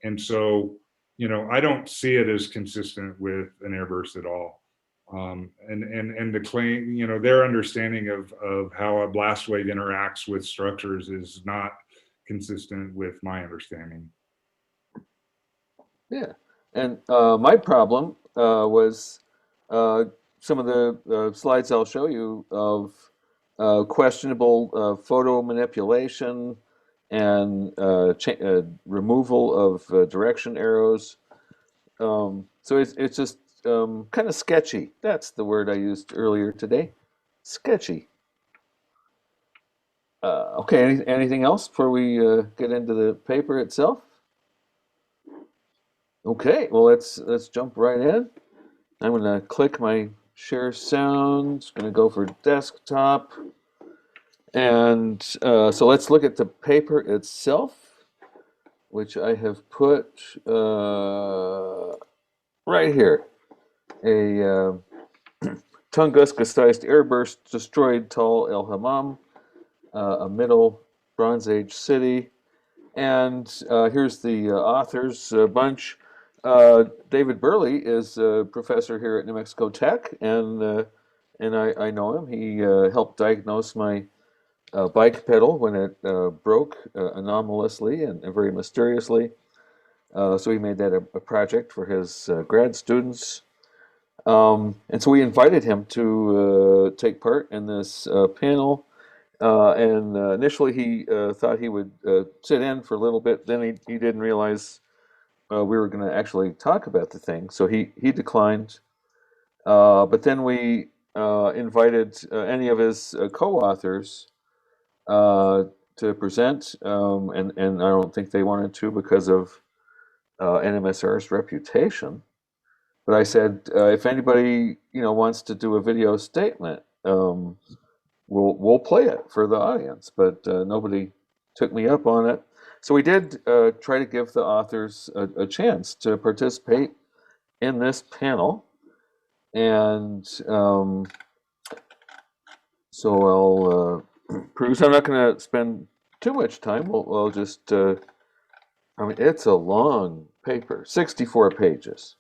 And so, I don't see it as consistent with an airburst at all. And the claim, their understanding of how a blast wave interacts with structures is not consistent with my understanding. Yeah. And my problem was some of the slides I'll show you of questionable photo manipulation and removal of direction arrows. So it's just kind of sketchy. That's the word I used earlier today. Sketchy. Okay, anything else before we get into the paper itself? Okay, well let's jump right in. I'm going to click my share sound. Going to go for desktop, and so let's look at the paper itself, which I have put right here. A Tunguska-sized airburst destroyed Tal el-Hammam, a Middle Bronze Age city, and here's the authors bunch. David Burley is a professor here at New Mexico Tech, and I know him. He helped diagnose my bike pedal when it broke anomalously and very mysteriously. So he made that a project for his grad students. And so we invited him to take part in this panel. And initially he thought he would sit in for a little bit. Then he didn't realize we were going to actually talk about the thing. So he declined. But then we invited any of his co-authors to present. And I don't think they wanted to because of NMSR's reputation. But I said, if anybody wants to do a video statement, we'll play it for the audience. But nobody took me up on it. So we did try to give the authors a chance to participate in this panel, and so I'll peruse. I'm not going to spend too much time. We'll just. It's a long paper, 64 pages.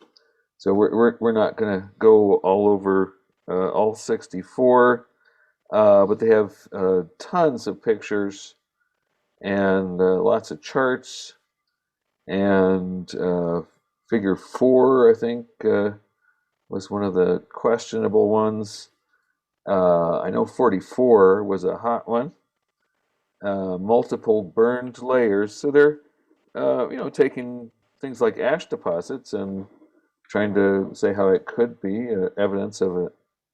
So we're not going to go all over all 64, but they have tons of pictures and lots of charts. And figure 4, I think, was one of the questionable ones. I know 44 was a hot one. Multiple burned layers. So they're, taking things like ash deposits and trying to say how it could be evidence of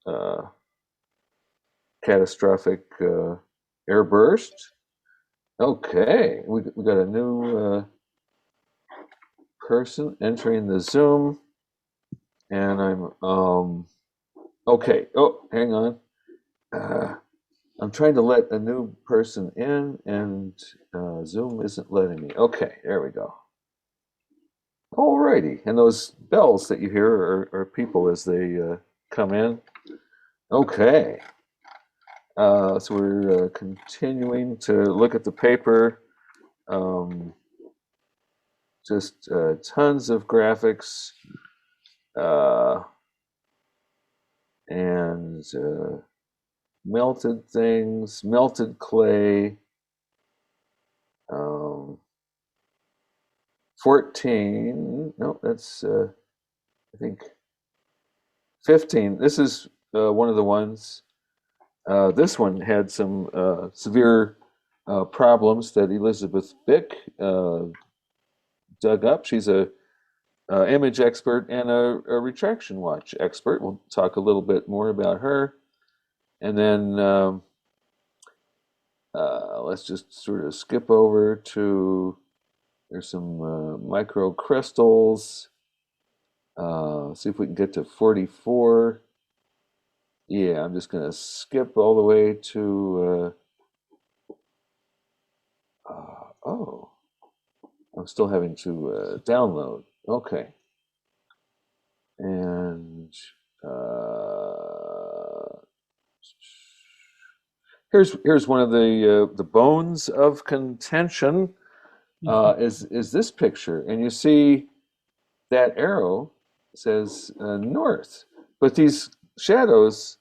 a catastrophic airburst. Okay, we got a new person entering the Zoom, and I'm Okay. Oh, hang on. I'm trying to let a new person in, and Zoom isn't letting me. Okay, there we go. Alrighty, and those bells that you hear are people as they come in. Okay, so we're continuing to look at the paper. Um, just tons of graphics and melted things, melted clay. 14, no, that's I think 15. This is one of the ones. This one had some severe problems that Elizabeth Bick dug up. She's a image expert and a retraction watch expert. We'll talk a little bit more about her. And then let's just sort of skip over to, there's some microcrystals. See if we can get to 44. Yeah, I'm just going to skip all the way to, oh, I'm still having to download. Okay. And here's one of the bones of contention is this picture, and you see that arrow says north, but these shadows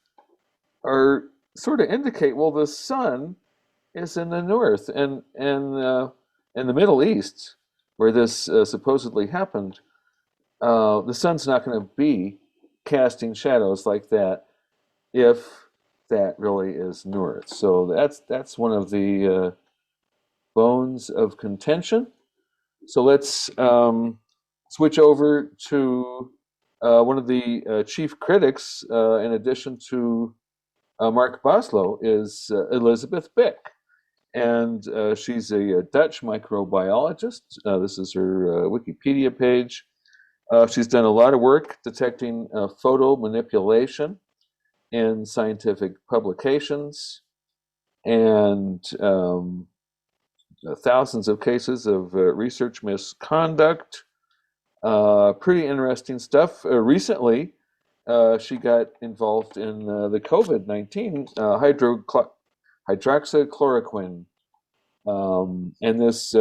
are sort of indicate, well, the sun is in the north, and in the Middle East, where this supposedly happened, the sun's not going to be casting shadows like that if that really is north. So that's one of the bones of contention. So let's switch over to one of the chief critics, in addition to Mark Boslough, is Elizabeth Bick. And she's a Dutch microbiologist. This is her Wikipedia page. She's done a lot of work detecting photo manipulation in scientific publications, and thousands of cases of research misconduct. Pretty interesting stuff. Recently, she got involved in the COVID-19 hydroxychloroquine. And this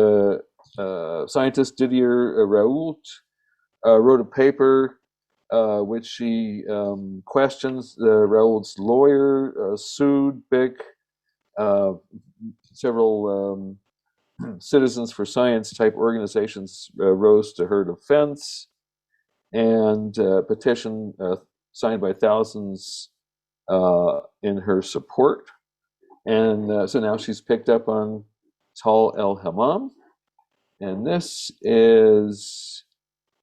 scientist, Didier Raoult, wrote a paper which she questions. Raoult's lawyer sued Bick. Several citizens for science type organizations rose to her defense, and a petition signed by thousands in her support. And so now she's picked up on el-Hammam. And this is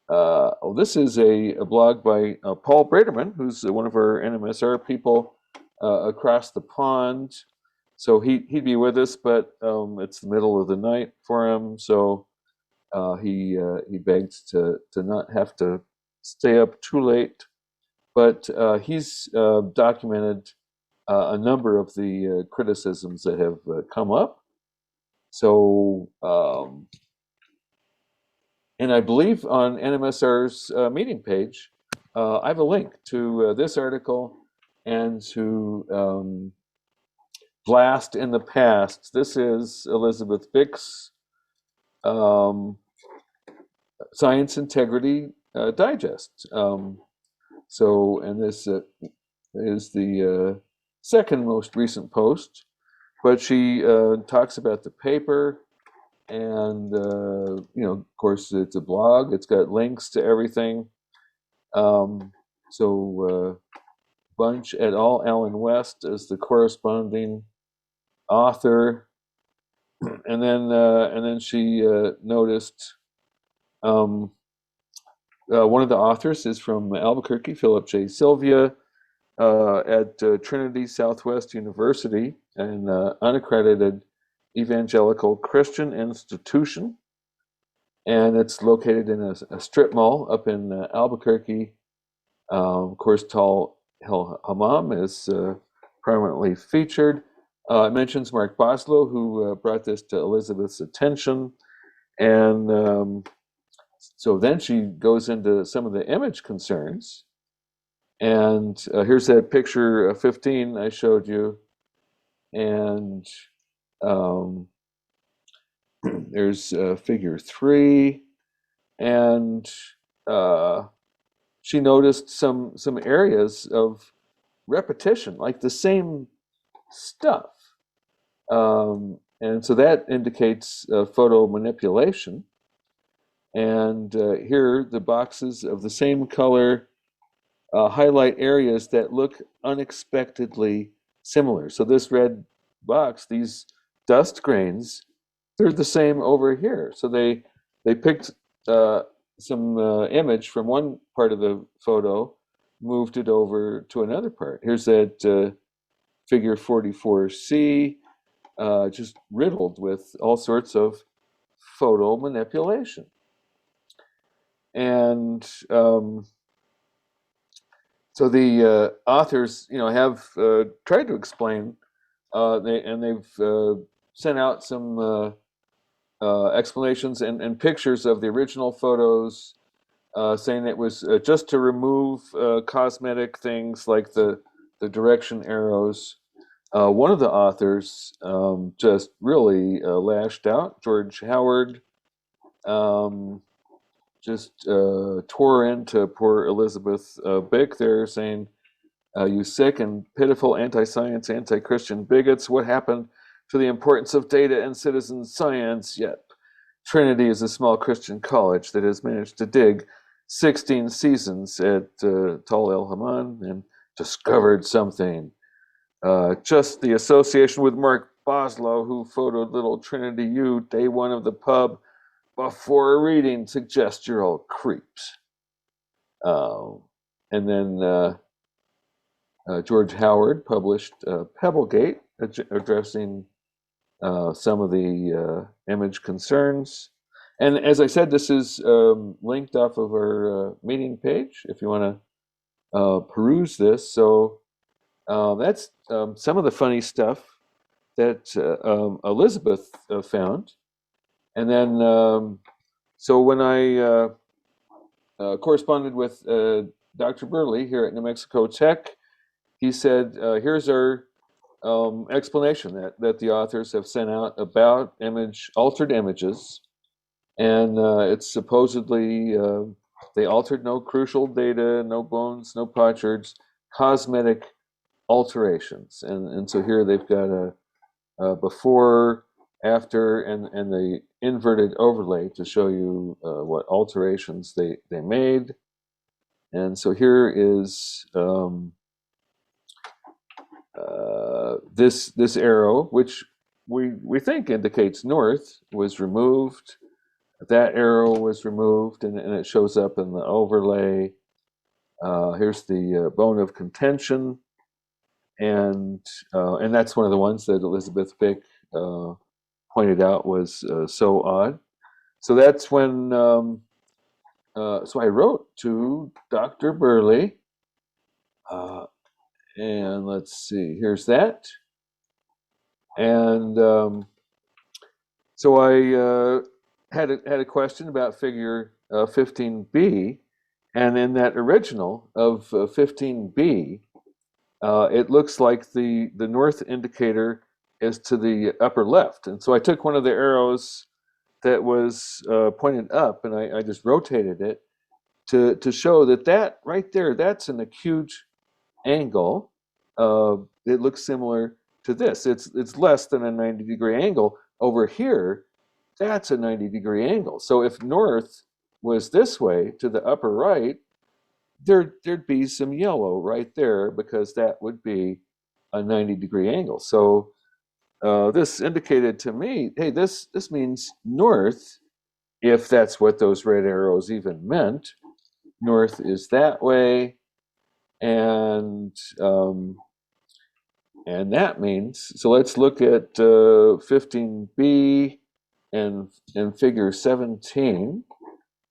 a blog by Paul Braderman, who's one of our NMSR people across the pond. So he'd be with us, but it's the middle of the night for him, so he begged to not have to stay up too late. But he's documented a number of the criticisms that have come up. So, and I believe on NMSR's meeting page, I have a link to this article and to Blast in the Past. This is Elizabeth Bick's Science Integrity Digest. So, and this is the second most recent post, but she talks about the paper, and of course, it's a blog. It's got links to everything. So Bunch et al. Alan West is the corresponding author, and then she noticed one of the authors is from Albuquerque, Philip J. Sylvia, at Trinity Southwest University, an unaccredited evangelical Christian institution, and it's located in a strip mall up in Albuquerque. Of course, el-Hammam is prominently featured. It mentions Mark Boslough, who brought this to Elizabeth's attention. And so then she goes into some of the image concerns. And here's that picture 15 I showed you. And there's figure 3. And she noticed some areas of repetition, like the same stuff. And so that indicates photo manipulation. And here, the boxes of the same color highlight areas that look unexpectedly similar. So this red box, these dust grains, they're the same over here. So they picked some image from one part of the photo, moved it over to another part. Here's that figure 44C, just riddled with all sorts of photo manipulation. And so the authors, have tried to explain, they've sent out some explanations and pictures of the original photos, saying it was just to remove cosmetic things like the direction arrows. One of the authors just really lashed out, George Howard, just tore into poor Elizabeth Bick there, saying, you sick and pitiful anti-science, anti-Christian bigots, what happened to the importance of data and citizen science? Yet Trinity is a small Christian college that has managed to dig 16 seasons at Tal el-Hammam and discovered something. Just the association with Mark Boslough, who photoed little Trinity U day one of the pub before a reading, suggests you're all creeps. And then George Howard published Pebblegate, addressing some of the image concerns. And as I said, this is linked off of our meeting page if you want to peruse this. So that's some of the funny stuff that Elizabeth found. And then, so when I corresponded with Dr. Burley here at New Mexico Tech, he said, here's our explanation that the authors have sent out about altered images. And it's supposedly, they altered no crucial data, no bones, no potsherds, cosmetic alterations. And so here they've got a before, after, and the inverted overlay to show you what alterations they made. And so here is this arrow, which we think indicates north, was removed. That arrow was removed, and it shows up in the overlay. Here's the bone of contention, and that's one of the ones that Elizabeth Bick pointed out was so odd. So that's when. So I wrote to Dr. Burley, and let's see. Here's that, and so I had a question about figure 15B, and in that original of 15B, it looks like the north indicator is to the upper left, and so I took one of the arrows that was pointed up, and I just rotated it to show that right there, that's an acute angle. It looks similar to this. It's less than a 90-degree angle. Over here, that's a 90-degree angle. So if north was this way to the upper right, there'd be some yellow right there because that would be a 90-degree angle. So this indicated to me, hey, this means north, if that's what those red arrows even meant. North is that way, and that means, so let's look at 15B and figure 17.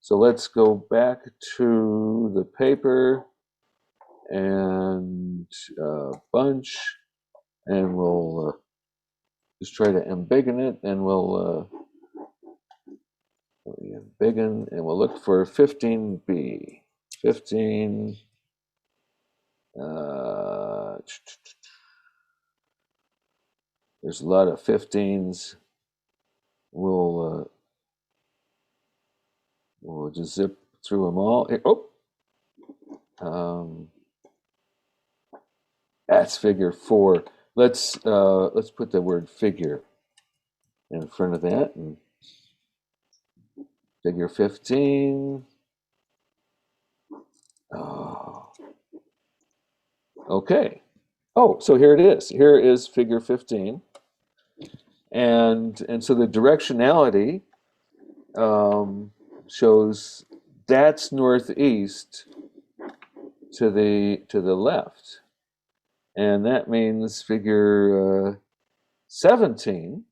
So let's go back to the paper, and bunch, and we'll just try to embiggen it, and we'll embiggen, and we'll look for 15B. 15. There's a lot of 15s. We'll just zip through them all. That's figure 4. Let's put the word figure in front of that, and figure 15. Oh. Okay. Oh, so here it is. Here is figure 15. And so the directionality shows that's northeast to the left. And that means figure 17.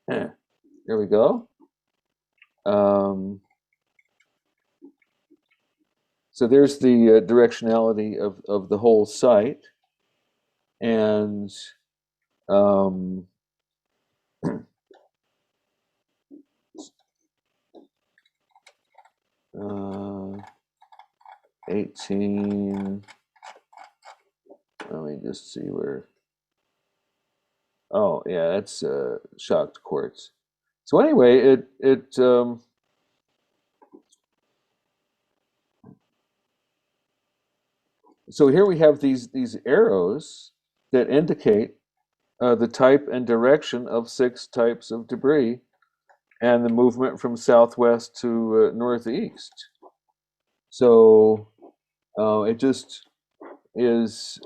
Here we go. So there's the directionality of the whole site. And 18. Let me just see where. Oh, yeah, that's shocked quartz. So anyway, so here we have these arrows that indicate the type and direction of 6 types of debris and the movement from southwest to northeast. So it just is,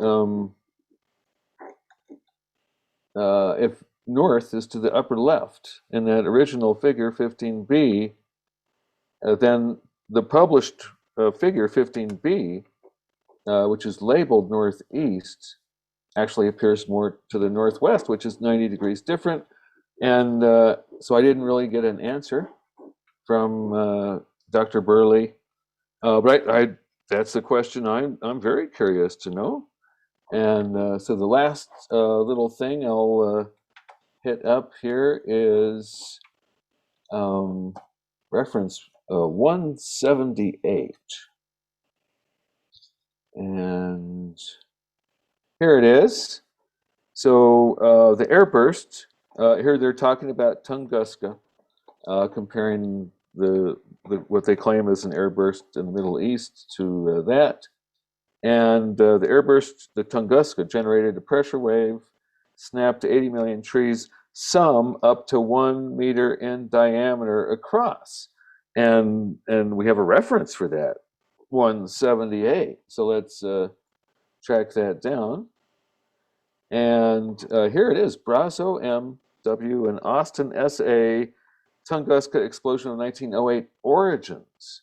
if north is to the upper left in that original figure 15B, then the published figure 15B, which is labeled northeast, actually appears more to the northwest, which is 90 degrees different. And so I didn't really get an answer from Dr. Burley, but that's the question I'm very curious to know. And so the last little thing I'll hit up here is reference 178. And here it is. So the airburst, here they're talking about Tunguska, comparing what they claim is an airburst in the Middle East to that. And the airburst, the Tunguska, generated a pressure wave, snapped 80 million trees, some up to 1 meter in diameter across. And we have a reference for that, 178. So let's track that down. And here it is, Boslough M.W. and Austin S.A. Tunguska explosion of 1908 origins.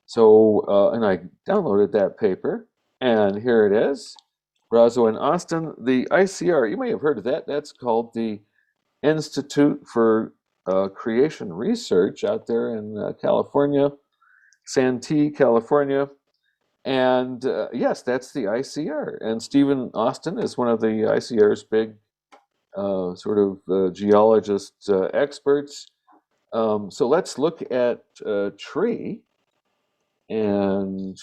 So, and I downloaded that paper, and here it is, Boslough and Austin. The ICR, you may have heard of that. That's called the Institute for Creation Research out there in California, Santee, California. And yes, that's the ICR. And Stephen Austin is one of the ICR's big sort of geologist experts. So let's look at tree and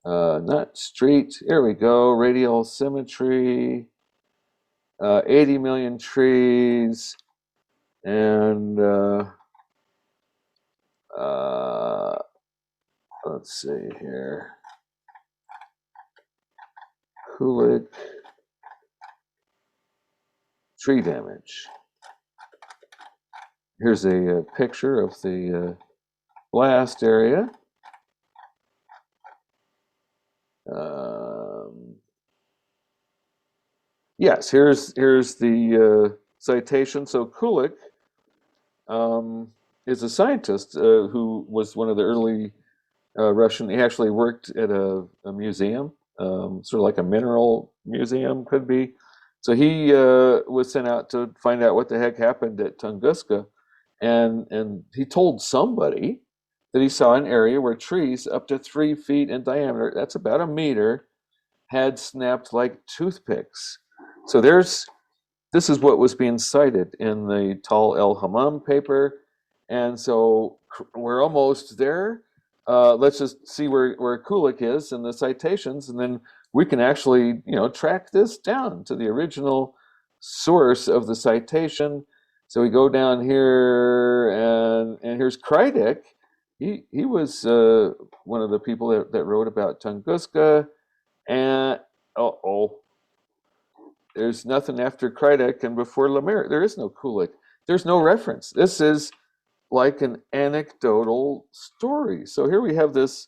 not street. Here we go. Radial symmetry, 80 million trees, and let's see here. Kulik tree damage. Here's a picture of the blast area. Yes, here's the citation. So Kulik is a scientist who was one of the early Russian. He actually worked at a museum, sort of like a mineral museum could be. So he was sent out to find out what the heck happened at Tunguska, and he told somebody that he saw an area where trees up to 3 feet in diameter, that's about a meter, had snapped like toothpicks. So this is what was being cited in the Tall el-Hammam paper. And so we're almost there. Let's just see where Kulik is in the citations, and then we can actually, track this down to the original source of the citation. So we go down here, and here's Critic. He was one of the people that wrote about Tunguska, and there's nothing after Critic and before Lemire. There is no Kulik. There's no reference. This is like an anecdotal story. So here we have this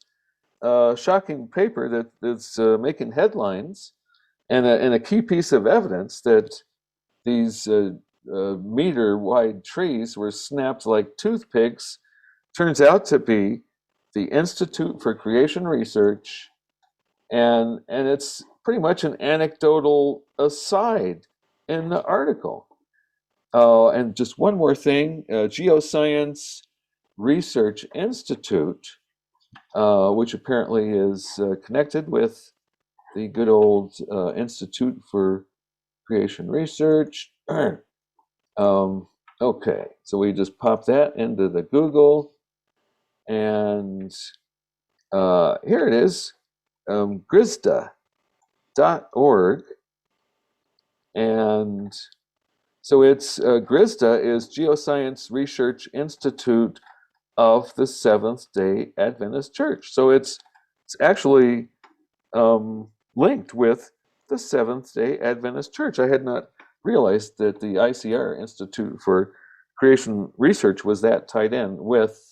shocking paper that's making headlines, and a key piece of evidence that these meter-wide trees were snapped like toothpicks turns out to be the Institute for Creation Research, and it's pretty much an anecdotal aside in the article. And just one more thing, Geoscience Research Institute, which apparently is connected with the good old Institute for Creation Research. Okay, so we just pop that into the Google, and here it is, GRISDA.org, and so it's GRISDA is Geoscience Research Institute of the Seventh-day Adventist Church. So it's actually linked with the Seventh-day Adventist Church. I had not realized that the ICR, Institute for Creation Research, was that tied in with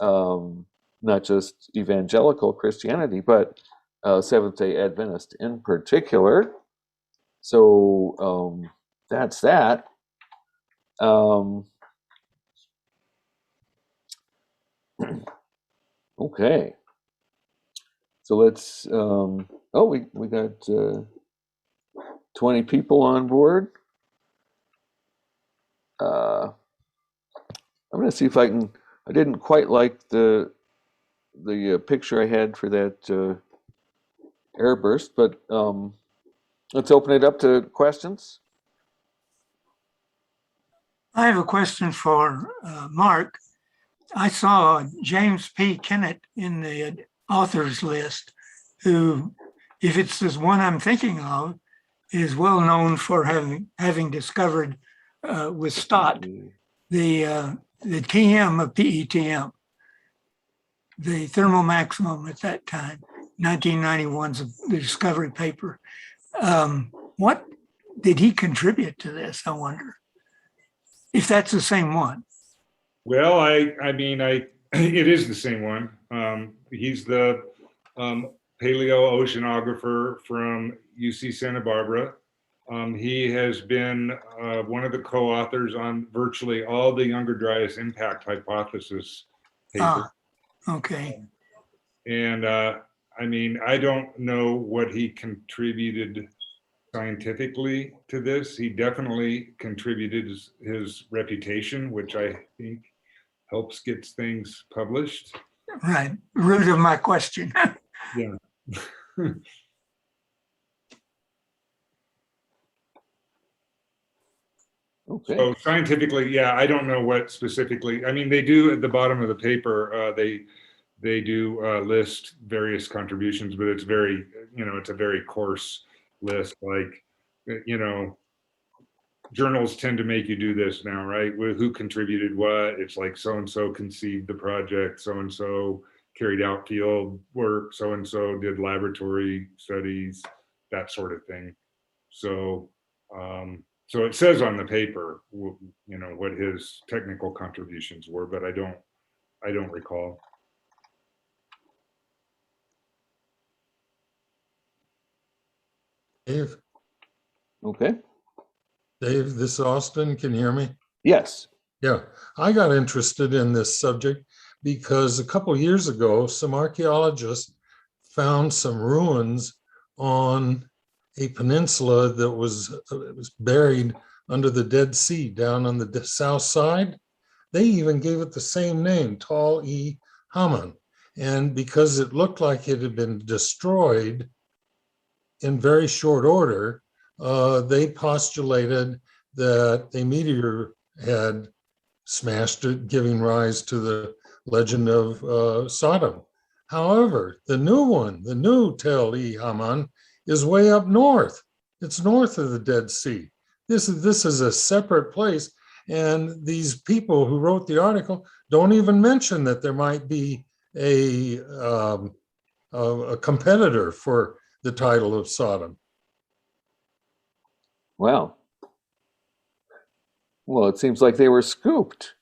not just evangelical Christianity, but Seventh-day Adventist in particular. So that's that. Okay. So let's, we got 20 people on board. I'm going to see if I didn't quite like the picture I had for that airburst, but let's open it up to questions. I have a question for Mark. I saw James P. Kennett in the authors list, who, if it's the one I'm thinking of, is well known for having discovered with Stott the TM of PETM, the thermal maximum at that time, 1991's the discovery paper. What did he contribute to this, I wonder, if that's the same one? Well, I mean, it is the same one. He's the paleoceanographer from UC Santa Barbara. He has been one of the co-authors on virtually all the Younger Dryas impact hypothesis papers. Okay. And I mean, I don't know what he contributed scientifically to this. He definitely contributed his reputation, which I think helps get things published. Right. Root of my question. Yeah. Okay. So scientifically, yeah, I don't know what specifically. I mean, they do at the bottom of the paper. They do list various contributions, but it's very, it's a very coarse list. Like, journals tend to make you do this now, right? With who contributed what. It's like so-and-so conceived the project, so-and-so carried out field work, so-and-so did laboratory studies, that sort of thing. So, so it says on the paper, what his technical contributions were, but I don't recall. Dave, Okay. Dave, this is Austin. Can you hear me? Yes. Yeah, I got interested in this subject because a couple of years ago, some archaeologists found some ruins on a peninsula that was buried under the Dead Sea down on the south side. They even gave it the same name, Tall E el-Hammam. And because it looked like it had been destroyed in very short order, they postulated that a meteor had smashed it, giving rise to the legend of Sodom. However, the new one, the new Tel el-Hammam, is way up north. It's north of the Dead Sea. This is a separate place. And these people who wrote the article don't even mention that there might be a competitor for the title of Sodom. Wow. Well, it seems like they were scooped.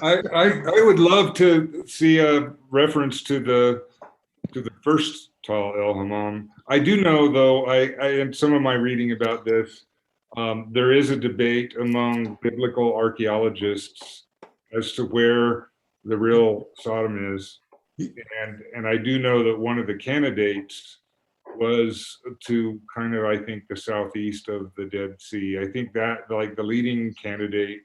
I would love to see a reference to the first Tal el-Hammam. I do know, though, I in some of my reading about this, there is a debate among biblical archaeologists as to where the real Sodom is, and I do know that one of the candidates was to kind of, I think, the southeast of the Dead Sea. I think that, like, the leading candidate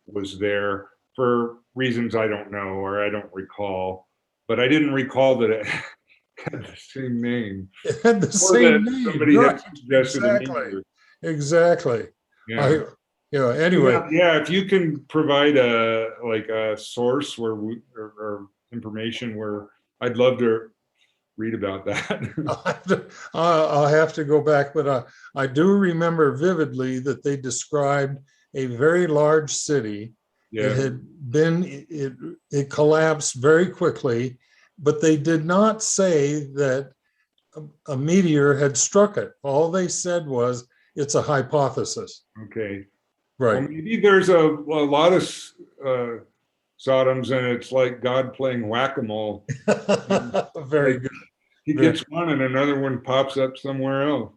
was there for reasons I don't know or I don't recall, but I didn't recall that it had the same name. It had the Or same that name. somebody Right. had suggested a Exactly. meteor. Exactly. Yeah. Anyway, Yeah, if you can provide a source where or information where, I'd love to read about that. I'll have to go back, but I do remember vividly that they described a very large city. Yeah. It had been, it collapsed very quickly, but they did not say that a meteor had struck it. All they said was it's a hypothesis. Okay. Right. Well, maybe there's a lot of Sodoms, and it's like God playing whack-a-mole. Very good. He gets one and another one pops up somewhere else.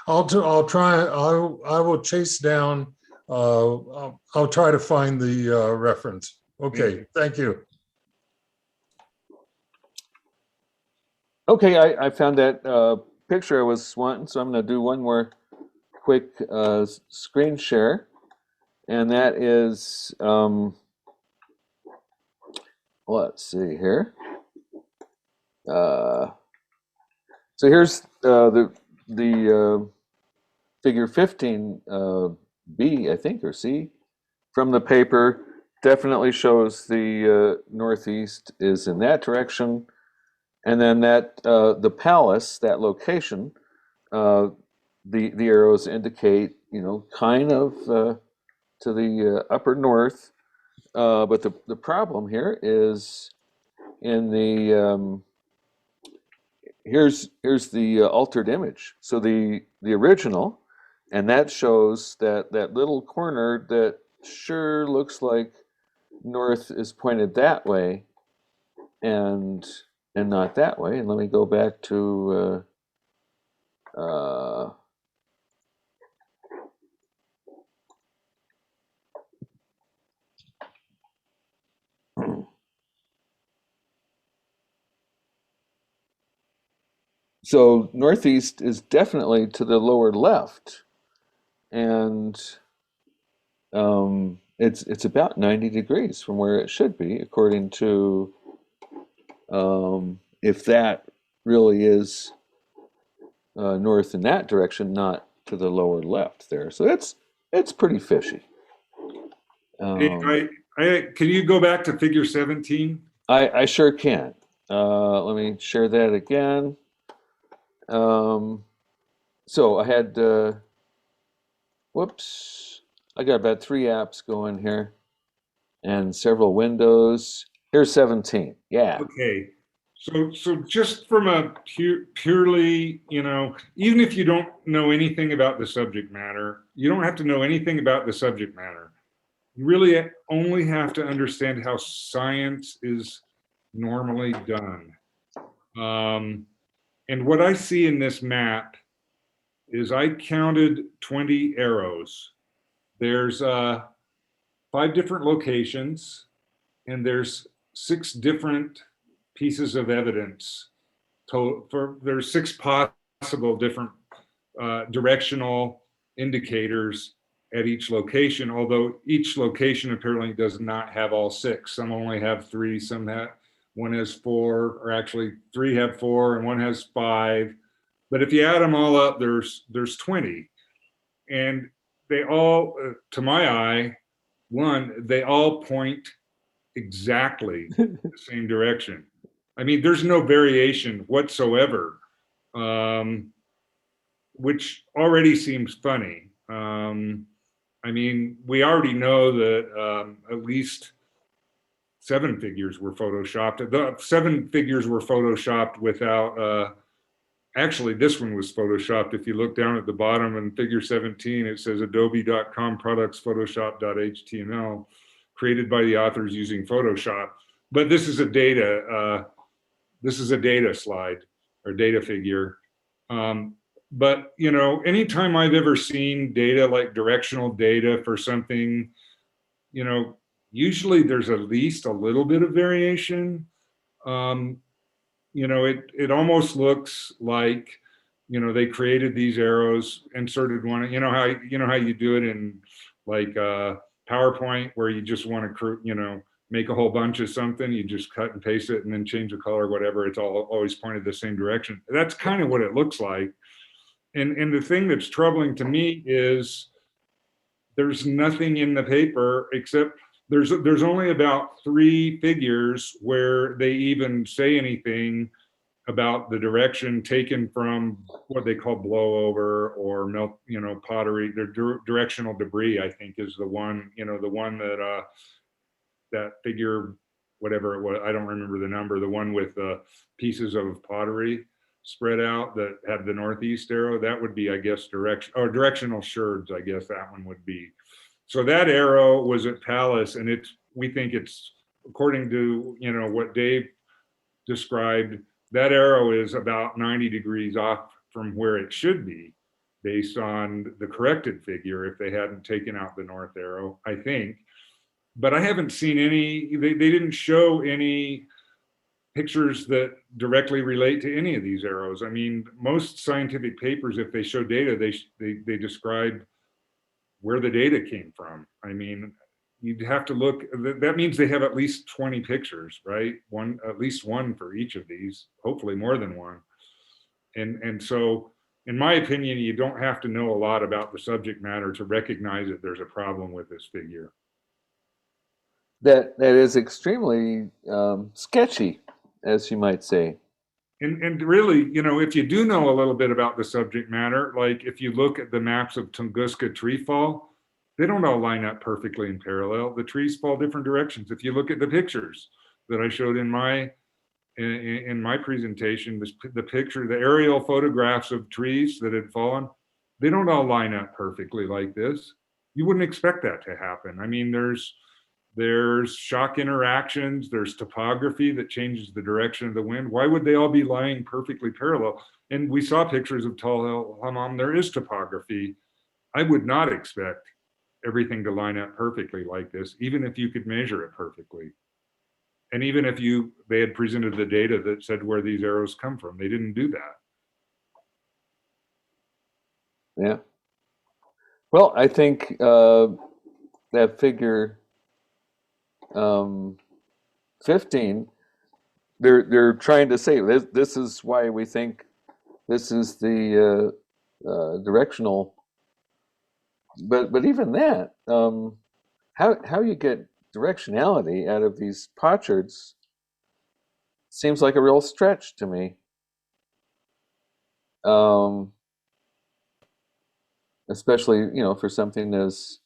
I'll try. I will chase down. I'll try to find the reference. Okay. Thank you. Okay, I found that picture I was wanting, so I'm going to do one more quick screen share, and that is, let's see here. So here's the figure 15B, I think, or C, from the paper. Definitely shows the northeast is in that direction. And then that the palace, that location, the arrows indicate, kind of to the upper north. But the problem here is in the here's the altered image. So the original, and that shows that little corner that sure looks like north is pointed that way, and not that way. And let me go back to so northeast is definitely to the lower left, and it's about 90 degrees from where it should be, according to if that really is north in that direction, not to the lower left there. So it's pretty fishy. Hey, can you go back to figure 17? I sure can. Let me share that again. So I had, whoops, I got about 3 apps going here and several windows. Here's 17. Yeah. Okay. So just from a purely, even if you don't know anything about the subject matter, you don't have to know anything about the subject matter. You really only have to understand how science is normally done. And what I see in this map is I counted 20 arrows. There's 5 different locations, and there's 6 different pieces of evidence. There's 6 possible different directional indicators at each location, although each location apparently does not have all 6. Some only have 3, some have, one has 4, or actually 3 have 4 and one has 5. But if you add them all up, there's 20. And they all, to my eye, they all point exactly the same direction. I mean, there's no variation whatsoever, which already seems funny. I mean, we already know that at least 7 figures were photoshopped. The 7 figures were photoshopped without, actually this one was photoshopped. If you look down at the bottom in figure 17, it says adobe.com products photoshop.html created by the authors using Photoshop. But this is a data slide or data figure. But, you know, anytime I've ever seen data like directional data for something, you know, usually there's at least a little bit of variation. You know, it almost looks like, you know, they created these arrows, inserted one, you know how you do it in like PowerPoint, where you just want to, you know, make a whole bunch of something, you just cut and paste it and then change the color, whatever, it's all always pointed the same direction. That's kind of what it looks like. And the thing that's troubling to me is there's nothing in the paper except there's only about 3 figures where they even say anything about the direction taken from what they call blowover or melt, you know, pottery. The directional debris, I think, is the one, you know, the one that that figure, whatever it was, I don't remember the number, the one with pieces of pottery spread out that had the northeast arrow, that would be, I guess, directional sherds, I guess that one would be. So that arrow was at Palace, and we think it's, according to, you know, what Dave described, that arrow is about 90 degrees off from where it should be based on the corrected figure if they hadn't taken out the north arrow, I think. But I haven't seen any, they didn't show any pictures that directly relate to any of these arrows. I mean, most scientific papers, if they show data, they describe where the data came from. I mean, you'd have to look, that means they have at least 20 pictures, right? At least one for each of these, hopefully more than one. And so, in my opinion, you don't have to know a lot about the subject matter to recognize that there's a problem with this figure. That is extremely sketchy, as you might say. And really, you know, if you do know a little bit about the subject matter, like if you look at the maps of Tunguska tree fall, they don't all line up perfectly in parallel. The trees fall different directions. If you look at the pictures that I showed in my presentation, the aerial photographs of trees that had fallen, they don't all line up perfectly like this. You wouldn't expect that to happen. I mean, there's shock interactions, there's topography that changes the direction of the wind. Why would they all be lying perfectly parallel? And we saw pictures of Tall el-Hammam, there is topography. I would not expect everything to line up perfectly like this, even if you could measure it perfectly. And even if they had presented the data that said where these arrows come from, they didn't do that. Yeah. Well, I think that figure 15, they're trying to say this is why we think this is the directional. But even that, how you get directionality out of these potsherds seems like a real stretch to me. Especially, you know, for something as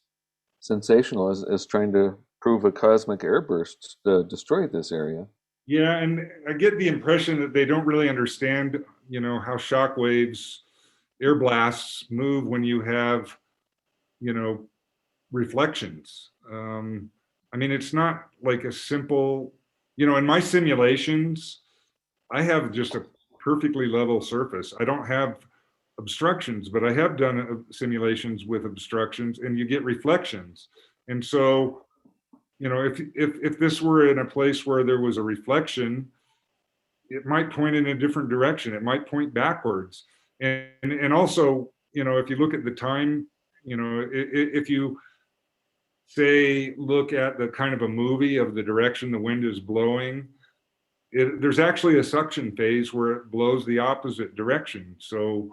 sensational as trying to prove a cosmic airburst destroyed this area. Yeah, and I get the impression that they don't really understand, you know, how shock waves, air blasts move when you have, you know, reflections. I mean, it's not like a simple, you know, in my simulations, I have just a perfectly level surface. I don't have obstructions, but I have done simulations with obstructions, and you get reflections. And so, you know, if this were in a place where there was a reflection, it might point in a different direction. It might point backwards. And also, you know, if you look at the time, if you say, look at the kind of a movie of the direction the wind is blowing, there's actually a suction phase where it blows the opposite direction. So,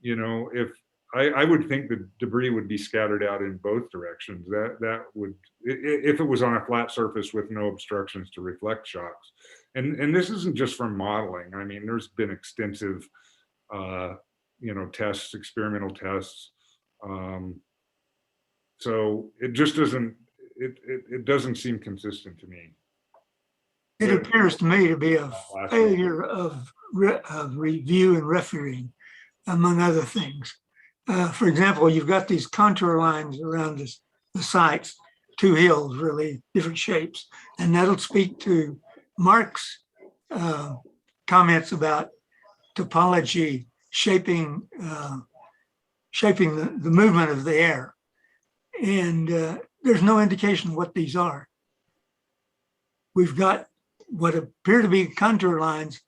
if I would think the debris would be scattered out in both directions. That would, if it was on a flat surface with no obstructions to reflect shocks. And this isn't just from modeling. I mean, there's been extensive, tests, experimental tests. So it just doesn't, it doesn't seem consistent to me. It appears to me to be a failure of review and refereeing, among other things. For example, you've got these contour lines around the sites, two hills, really different shapes, and that'll speak to Mark's comments about topology shaping the movement of the air. And there's no indication what these are. We've got what appear to be contour lines,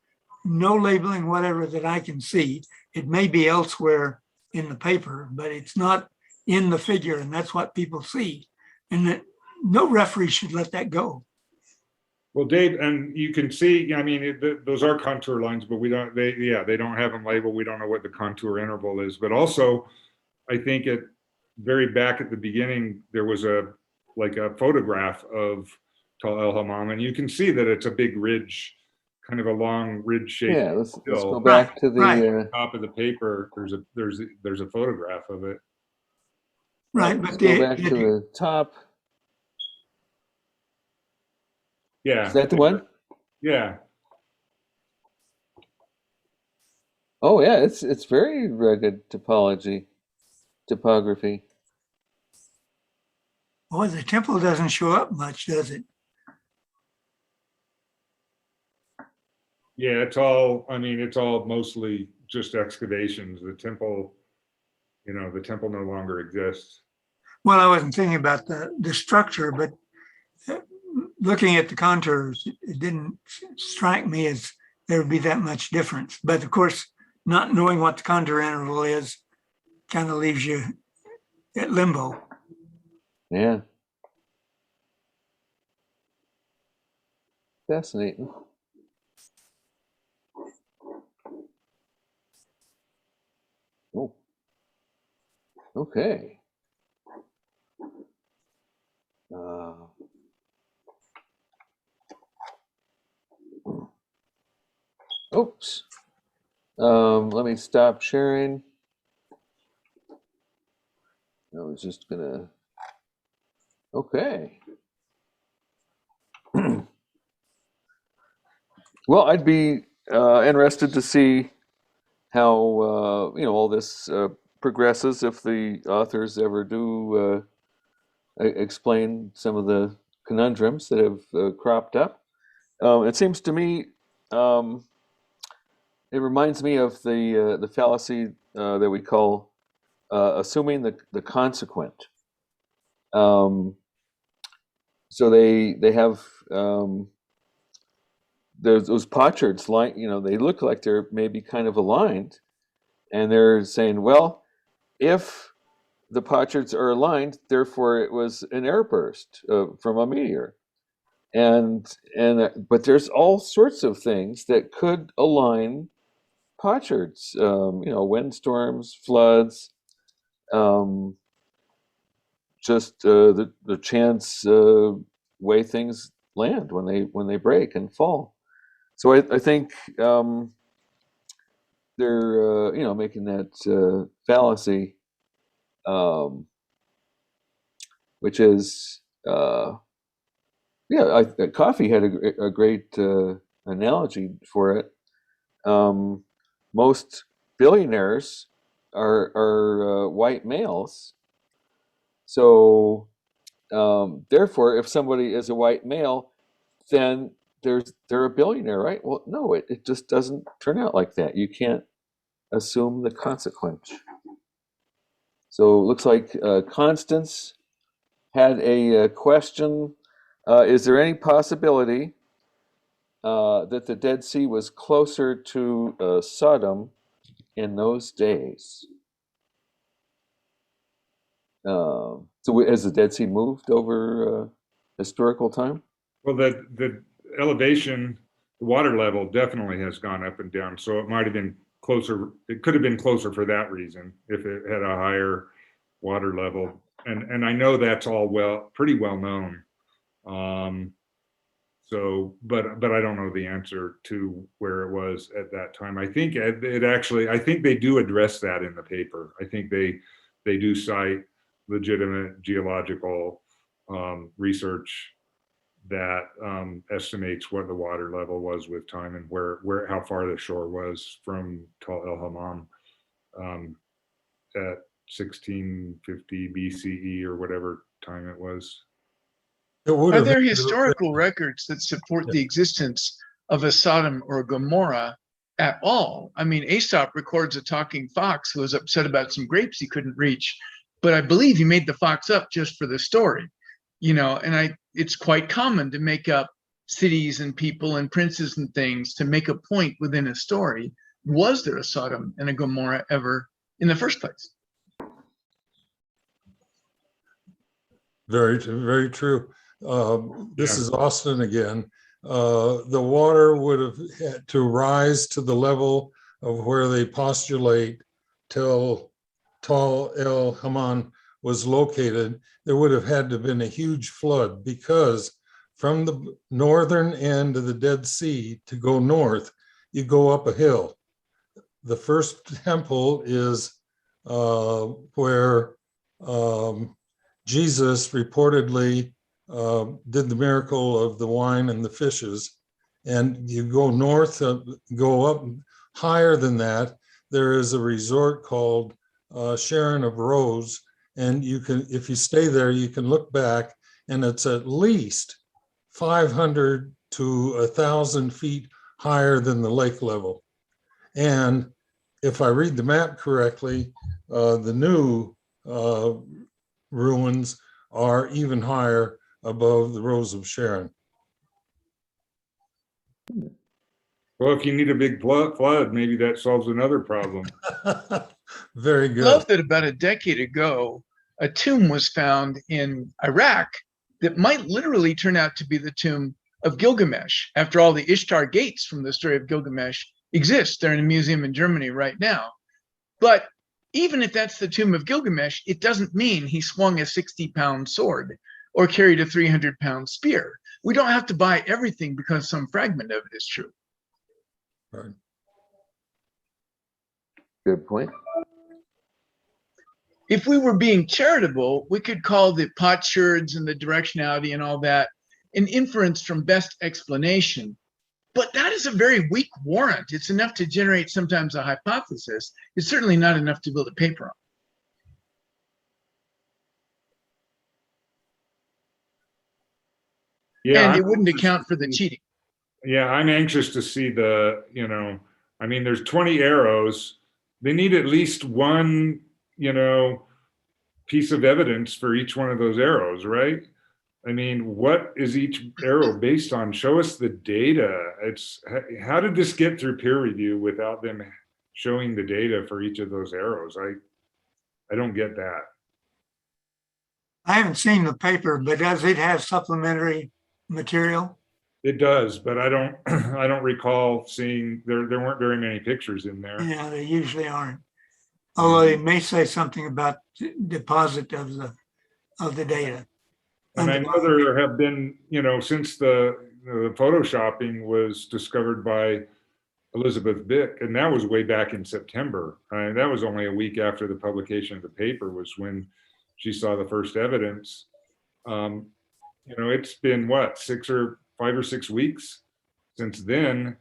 no labeling whatever that I can see. It may be elsewhere in the paper, but it's not in the figure, and that's what people see. And that no referee should let that go. Well, Dave, and you can see, I mean, those are contour lines, but they don't have them labeled. We don't know what the contour interval is. But also, I think very back at the beginning, there was a photograph of el-Hammam, and you can see that it's a big ridge, kind of a long ridge shape. Yeah, let's go back to the top of the paper. There's a photograph of it. Right, let's but go back to the top. Yeah. Is that the one? Yeah. Oh yeah, it's very rugged topography. Boy, the temple doesn't show up much, does it? Yeah, it's all mostly just excavations. The temple no longer exists. Well, I wasn't thinking about the structure, but looking at the contours, it didn't strike me as there would be that much difference. But of course, not knowing what the contour interval is kind of leaves you at limbo. Yeah. Fascinating. Oh. Okay. Oops. Let me stop sharing. I was just gonna. Okay. Well, I'd be interested to see how all this progresses if the authors ever do explain some of the conundrums that have cropped up. It seems to me it reminds me of the fallacy that we call assuming the consequent. So they have those potsherds, they look like they're maybe kind of aligned, and they're saying, well, if the potsherds are aligned, therefore it was an airburst from a meteor. But there's all sorts of things that could align potsherds, windstorms, floods, just the chance way things land when they break and fall. So I think they're making that fallacy, which is Coffee had a great analogy for it. Most billionaires are white males. So therefore, if somebody is a white male, then they're a billionaire, right? Well, no, it just doesn't turn out like that. You can't assume the consequence. So it looks like Constance had a question. Is there any possibility that the Dead Sea was closer to Sodom in those days? So has the Dead Sea moved over historical time? Well, the elevation, the water level definitely has gone up and down. So it might have been closer. It could have been closer for that reason if it had a higher water level. And I know that's all pretty well known. So, but I don't know the answer to where it was at that time. I think I think they do address that in the paper. I think they do cite legitimate geological research that estimates what the water level was with time and how far the shore was from el-Hammam at 1650 BCE or whatever time it was. Are there historical records that support the existence of a Sodom or a Gomorrah at all? I mean, Aesop records a talking fox who was upset about some grapes he couldn't reach, but I believe he made the fox up just for the story, and it's quite common to make up cities and people and princes and things to make a point within a story. Was there a Sodom and a Gomorrah ever in the first place? Very, very true. This is Austin again. The water would have had to rise to the level of where they postulate till Tal el-Hammam was located. There would have had to have been a huge flood, because from the northern end of the Dead Sea to go north, you go up a hill. The first temple is where Jesus reportedly did the miracle of the wine and the fishes. And you go north, go up higher than that, there is a resort called Sharon of Rose. And you can, if you stay there, you can look back, and it's at least 500 to 1,000 feet higher than the lake level. And if I read the map correctly, the new ruins are even higher above the Rose of Sharon. Well, if you need a big flood, maybe that solves another problem. Very I good. love that about a decade ago, a tomb was found in Iraq that might literally turn out to be the tomb of Gilgamesh. After all, the Ishtar gates from the story of Gilgamesh exist. They're in a museum in Germany right now. But even if that's the tomb of Gilgamesh, it doesn't mean he swung a 60-pound sword or carried a 300-pound spear. We don't have to buy everything because some fragment of it is true. Right. Good point. If we were being charitable, we could call the potsherds and the directionality and all that an inference from best explanation. But that is a very weak warrant. It's enough to generate sometimes a hypothesis. It's certainly not enough to build a paper on. Yeah, And it wouldn't account for the cheating. Yeah, I'm anxious to see I mean, there's 20 arrows. They need at least one, piece of evidence for each one of those arrows, right? I mean, what is each arrow based on? Show us the data. How did this get through peer review without them showing the data for each of those arrows? I don't get that. I haven't seen the paper, but does it have supplementary material? It does, but I don't I don't recall seeing there weren't very many pictures in there. Yeah, they usually aren't. Although they may say something about deposit of the data. And I know there have been, since the photoshopping was discovered by Elizabeth Bick, and that was way back in September. That was only a week after the publication of the paper was when she saw the first evidence. It's been what, 5 or 6 weeks since then,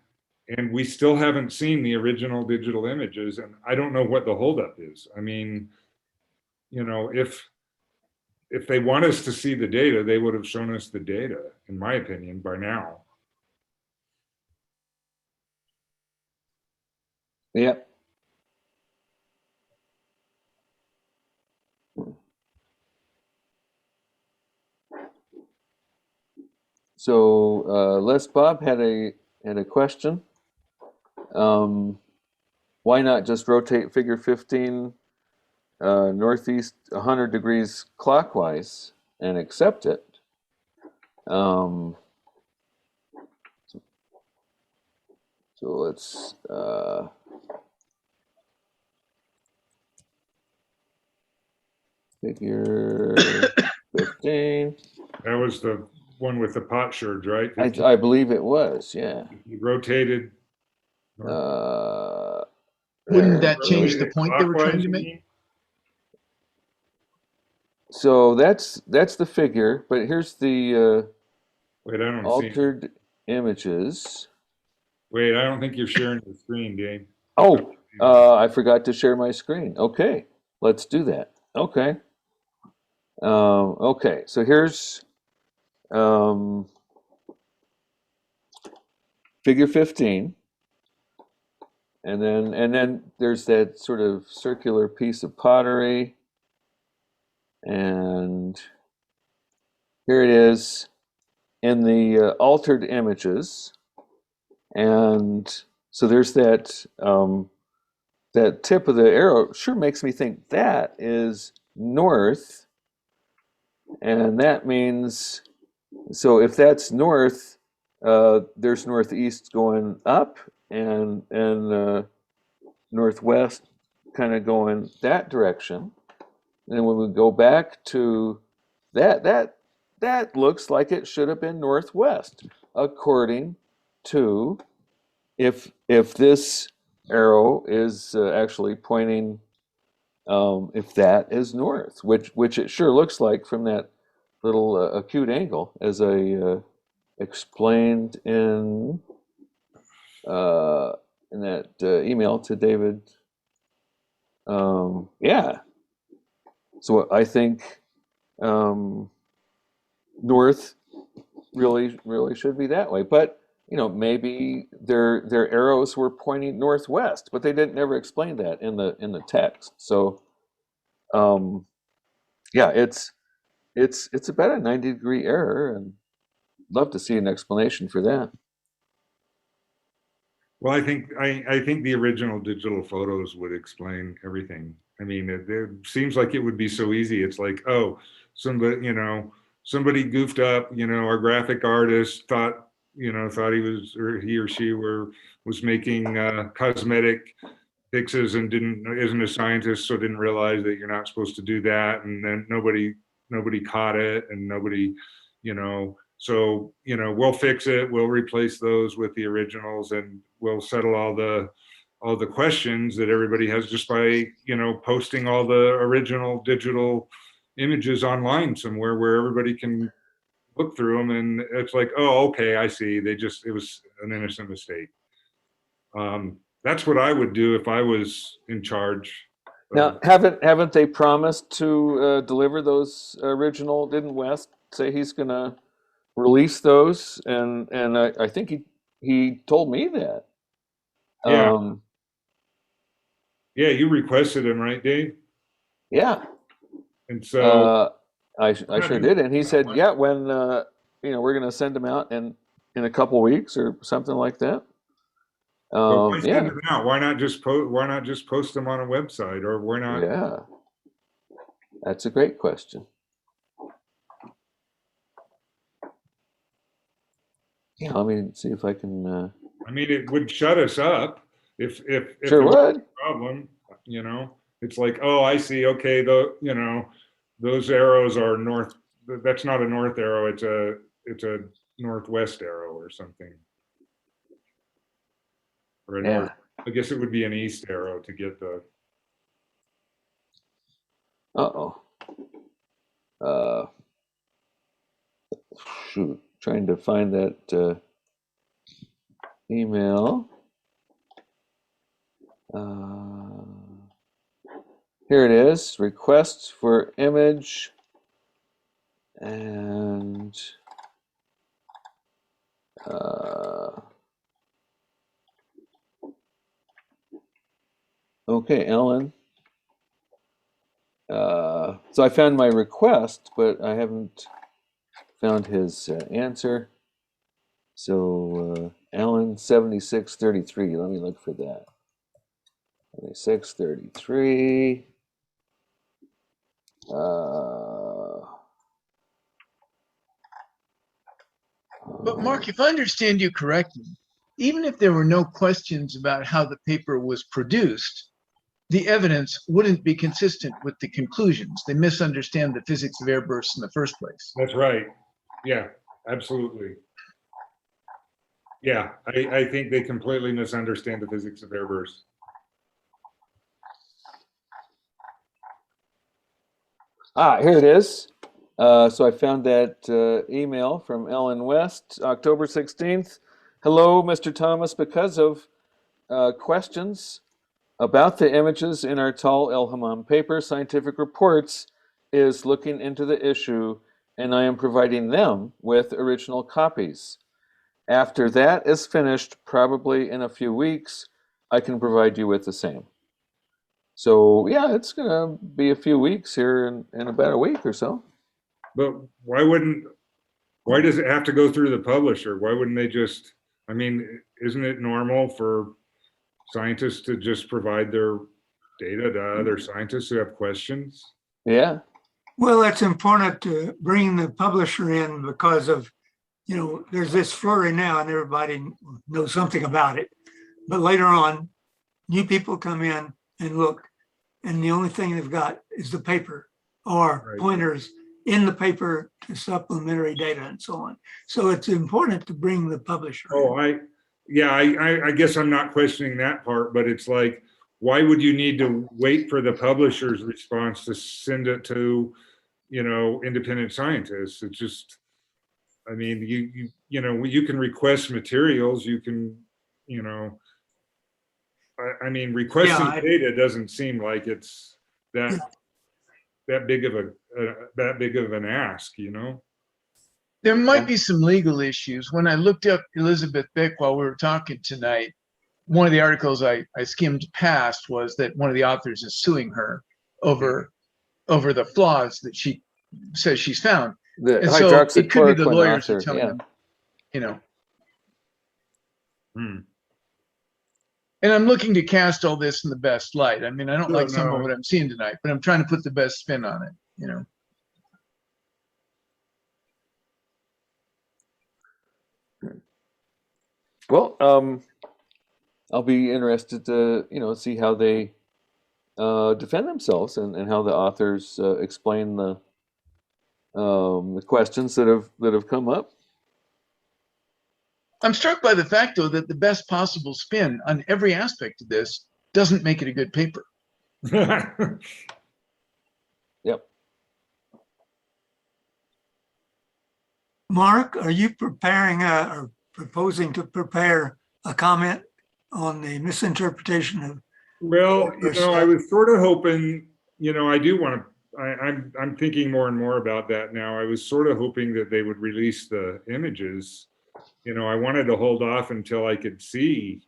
and we still haven't seen the original digital images. And I don't know what the holdup is. I mean, if they want us to see the data, they would have shown us the data, in my opinion, by now. Yeah. So Les Bob had a question. Why not just rotate figure 15 northeast 100 degrees clockwise and accept it. So let's figure 15. That was the one with the potsherds, right? I believe it was, yeah. You rotated. Wouldn't that There. change the point they were trying Clockwise, to you make? mean? So that's the figure, but here's the Wait, I don't see. altered images. Wait, I don't think you're sharing the screen, Dave. Oh, I forgot to share my screen. Okay, let's do that. Okay. Okay, so here's figure 15. And then there's that sort of circular piece of pottery. And here it is in the altered images. And so there's that that tip of the arrow sure makes me think that is north. And that means, so if that's north, there's northeast going up and northwest kind of going that direction. And when we go back to that looks like it should have been northwest, according to if this arrow is actually pointing, if that is north, which it sure looks like from that little acute angle, as I explained in that email to David. Yeah. So I think north really should be that way. But maybe their arrows were pointing northwest, but they didn't never explain that in the text. So yeah, it's about a 90-degree error, and love to see an explanation for that. Well, I think the original digital photos would explain everything. I mean, it seems like it would be so easy. It's like, oh, somebody goofed up. Our graphic artist thought he or she was making cosmetic fixes and isn't a scientist, so didn't realize that you're not supposed to do that. And then nobody caught it, and nobody, so we'll fix it. We'll replace those with the originals, and we'll settle all the questions that everybody has just by posting all the original digital images online somewhere where everybody can look through them. And it's like, oh, okay, I see. It was an innocent mistake. That's what I would do if I was in charge. Now, haven't they promised to deliver those original? Didn't West say he's going to release those? And I think he told me that. Yeah. Yeah, you requested him, right, Dave? Yeah. And so I sure did, and he said, yeah, when we're going to send them out in a couple weeks or something like that. why send them out? Why not just post them on a website, or why not? Yeah, that's a great question. Yeah, let me see if I can. I mean, it would shut us up if sure would. A problem. It's like, oh, I see. Okay, those arrows are north. That's not a north arrow. It's a northwest arrow or something. Or a north. I guess it would be an east arrow to get the. Shoot, trying to find that email. Here it is, request for image, and okay, Ellen. So I found my request, but I haven't found his answer. So Alan 7633. Let me look for that. 7633. But Mark, if I understand you correctly, even if there were no questions about how the paper was produced, the evidence wouldn't be consistent with the conclusions. They misunderstand the physics of airbursts in the first place. That's right. Yeah, absolutely. Yeah, I think they completely misunderstand the physics of airbursts. Here it is. So I found that email from Ellen West, October 16th. Hello, Mr. Thomas. Because of questions about the images in our tall el-Hammam paper, Scientific Reports is looking into the issue, and I am providing them with original copies. After that is finished, probably in a few weeks, I can provide you with the same. So yeah, it's gonna be a few weeks here in about a week or so. But why does it have to go through the publisher? Why wouldn't they just, I mean, isn't it normal for scientists to just provide their data to other scientists who have questions? Yeah. Well, it's important to bring the publisher in because of, there's this flurry now and everybody knows something about it. But later on, new people come in and look, and the only thing they've got is the paper or Right. pointers in the paper to supplementary data and so on. So it's important to bring the publisher in. I guess I'm not questioning that part, but it's like, why would you need to wait for the publisher's response to send it to, independent scientists? It's just, I mean, you can request materials, you can, requesting data doesn't seem like it's that big of an ask, There might be some legal issues. When I looked up Elizabeth Bick while we were talking tonight, one of the articles I skimmed past was that one of the authors is suing her over the flaws that she says she's found. The And so it could be the hydroxychloroquine lawyers author, are telling yeah. them, Hmm. And I'm looking to cast all this in the best light. I mean, I don't No, like some no. of what I'm seeing tonight, but I'm trying to put the best spin on it, Well, I'll be interested to see how they defend themselves and how the authors explain the questions that have come up. I'm struck by the fact, though, that the best possible spin on every aspect of this doesn't make it a good paper. Yep. Mark, are you preparing or proposing to prepare a comment on the misinterpretation of? Well, I was sort of hoping, I do want to, I'm thinking more and more about that now. I was sort of hoping that they would release the images. I wanted to hold off until I could see,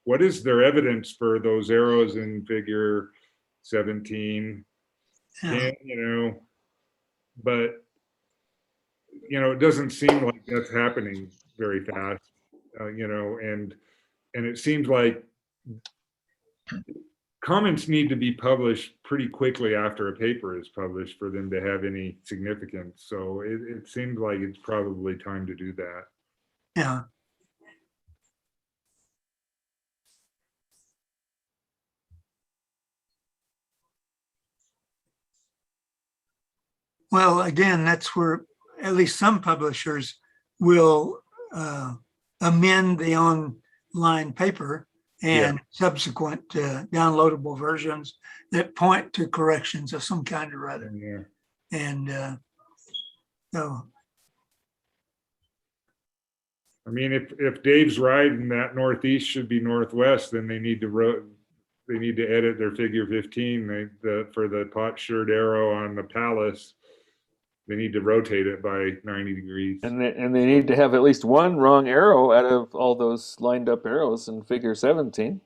what is their evidence for those arrows in figure 17? Yeah. But, it doesn't seem like that's happening very fast, and it seems like comments need to be published pretty quickly after a paper is published for them to have any significance. So it seems like it's probably time to do that. Yeah. Well, again, that's where at least some publishers will amend the online paper and subsequent downloadable versions that point to corrections of some kind or other. Yeah. And so. I mean, if Dave's right and that northeast should be northwest, then they need to edit their figure 15 for the pot-shirred arrow on the palace. They need to rotate it by 90 degrees. And they need to have at least one wrong arrow out of all those lined up arrows in figure 17.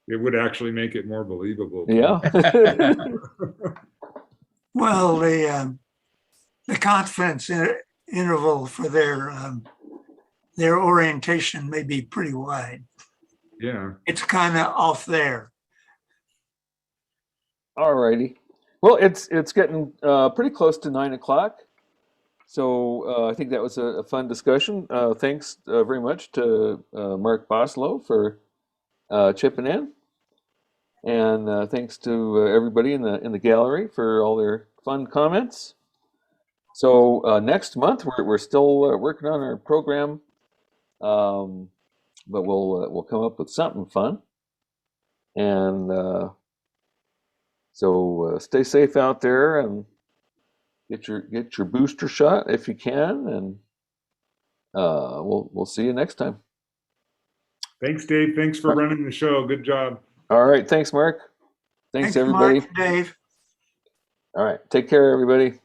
It would actually make it more believable. Yeah. Well, the confidence interval for their orientation may be pretty wide. Yeah. It's kind of off there. All righty. Well, it's getting pretty close to 9 o'clock. So I think that was a fun discussion. Thanks very much to Mark Boslough for chipping in, and thanks to everybody in the gallery for all their fun comments. So next month we're still working on our program, but we'll come up with something fun. And so stay safe out there and get your booster shot if you can, and we'll see you next time. Thanks, Dave. Thanks for running the show. Good job. All right. Thanks, Mark. Thanks everybody. Mark, Dave. All right. Take care, everybody.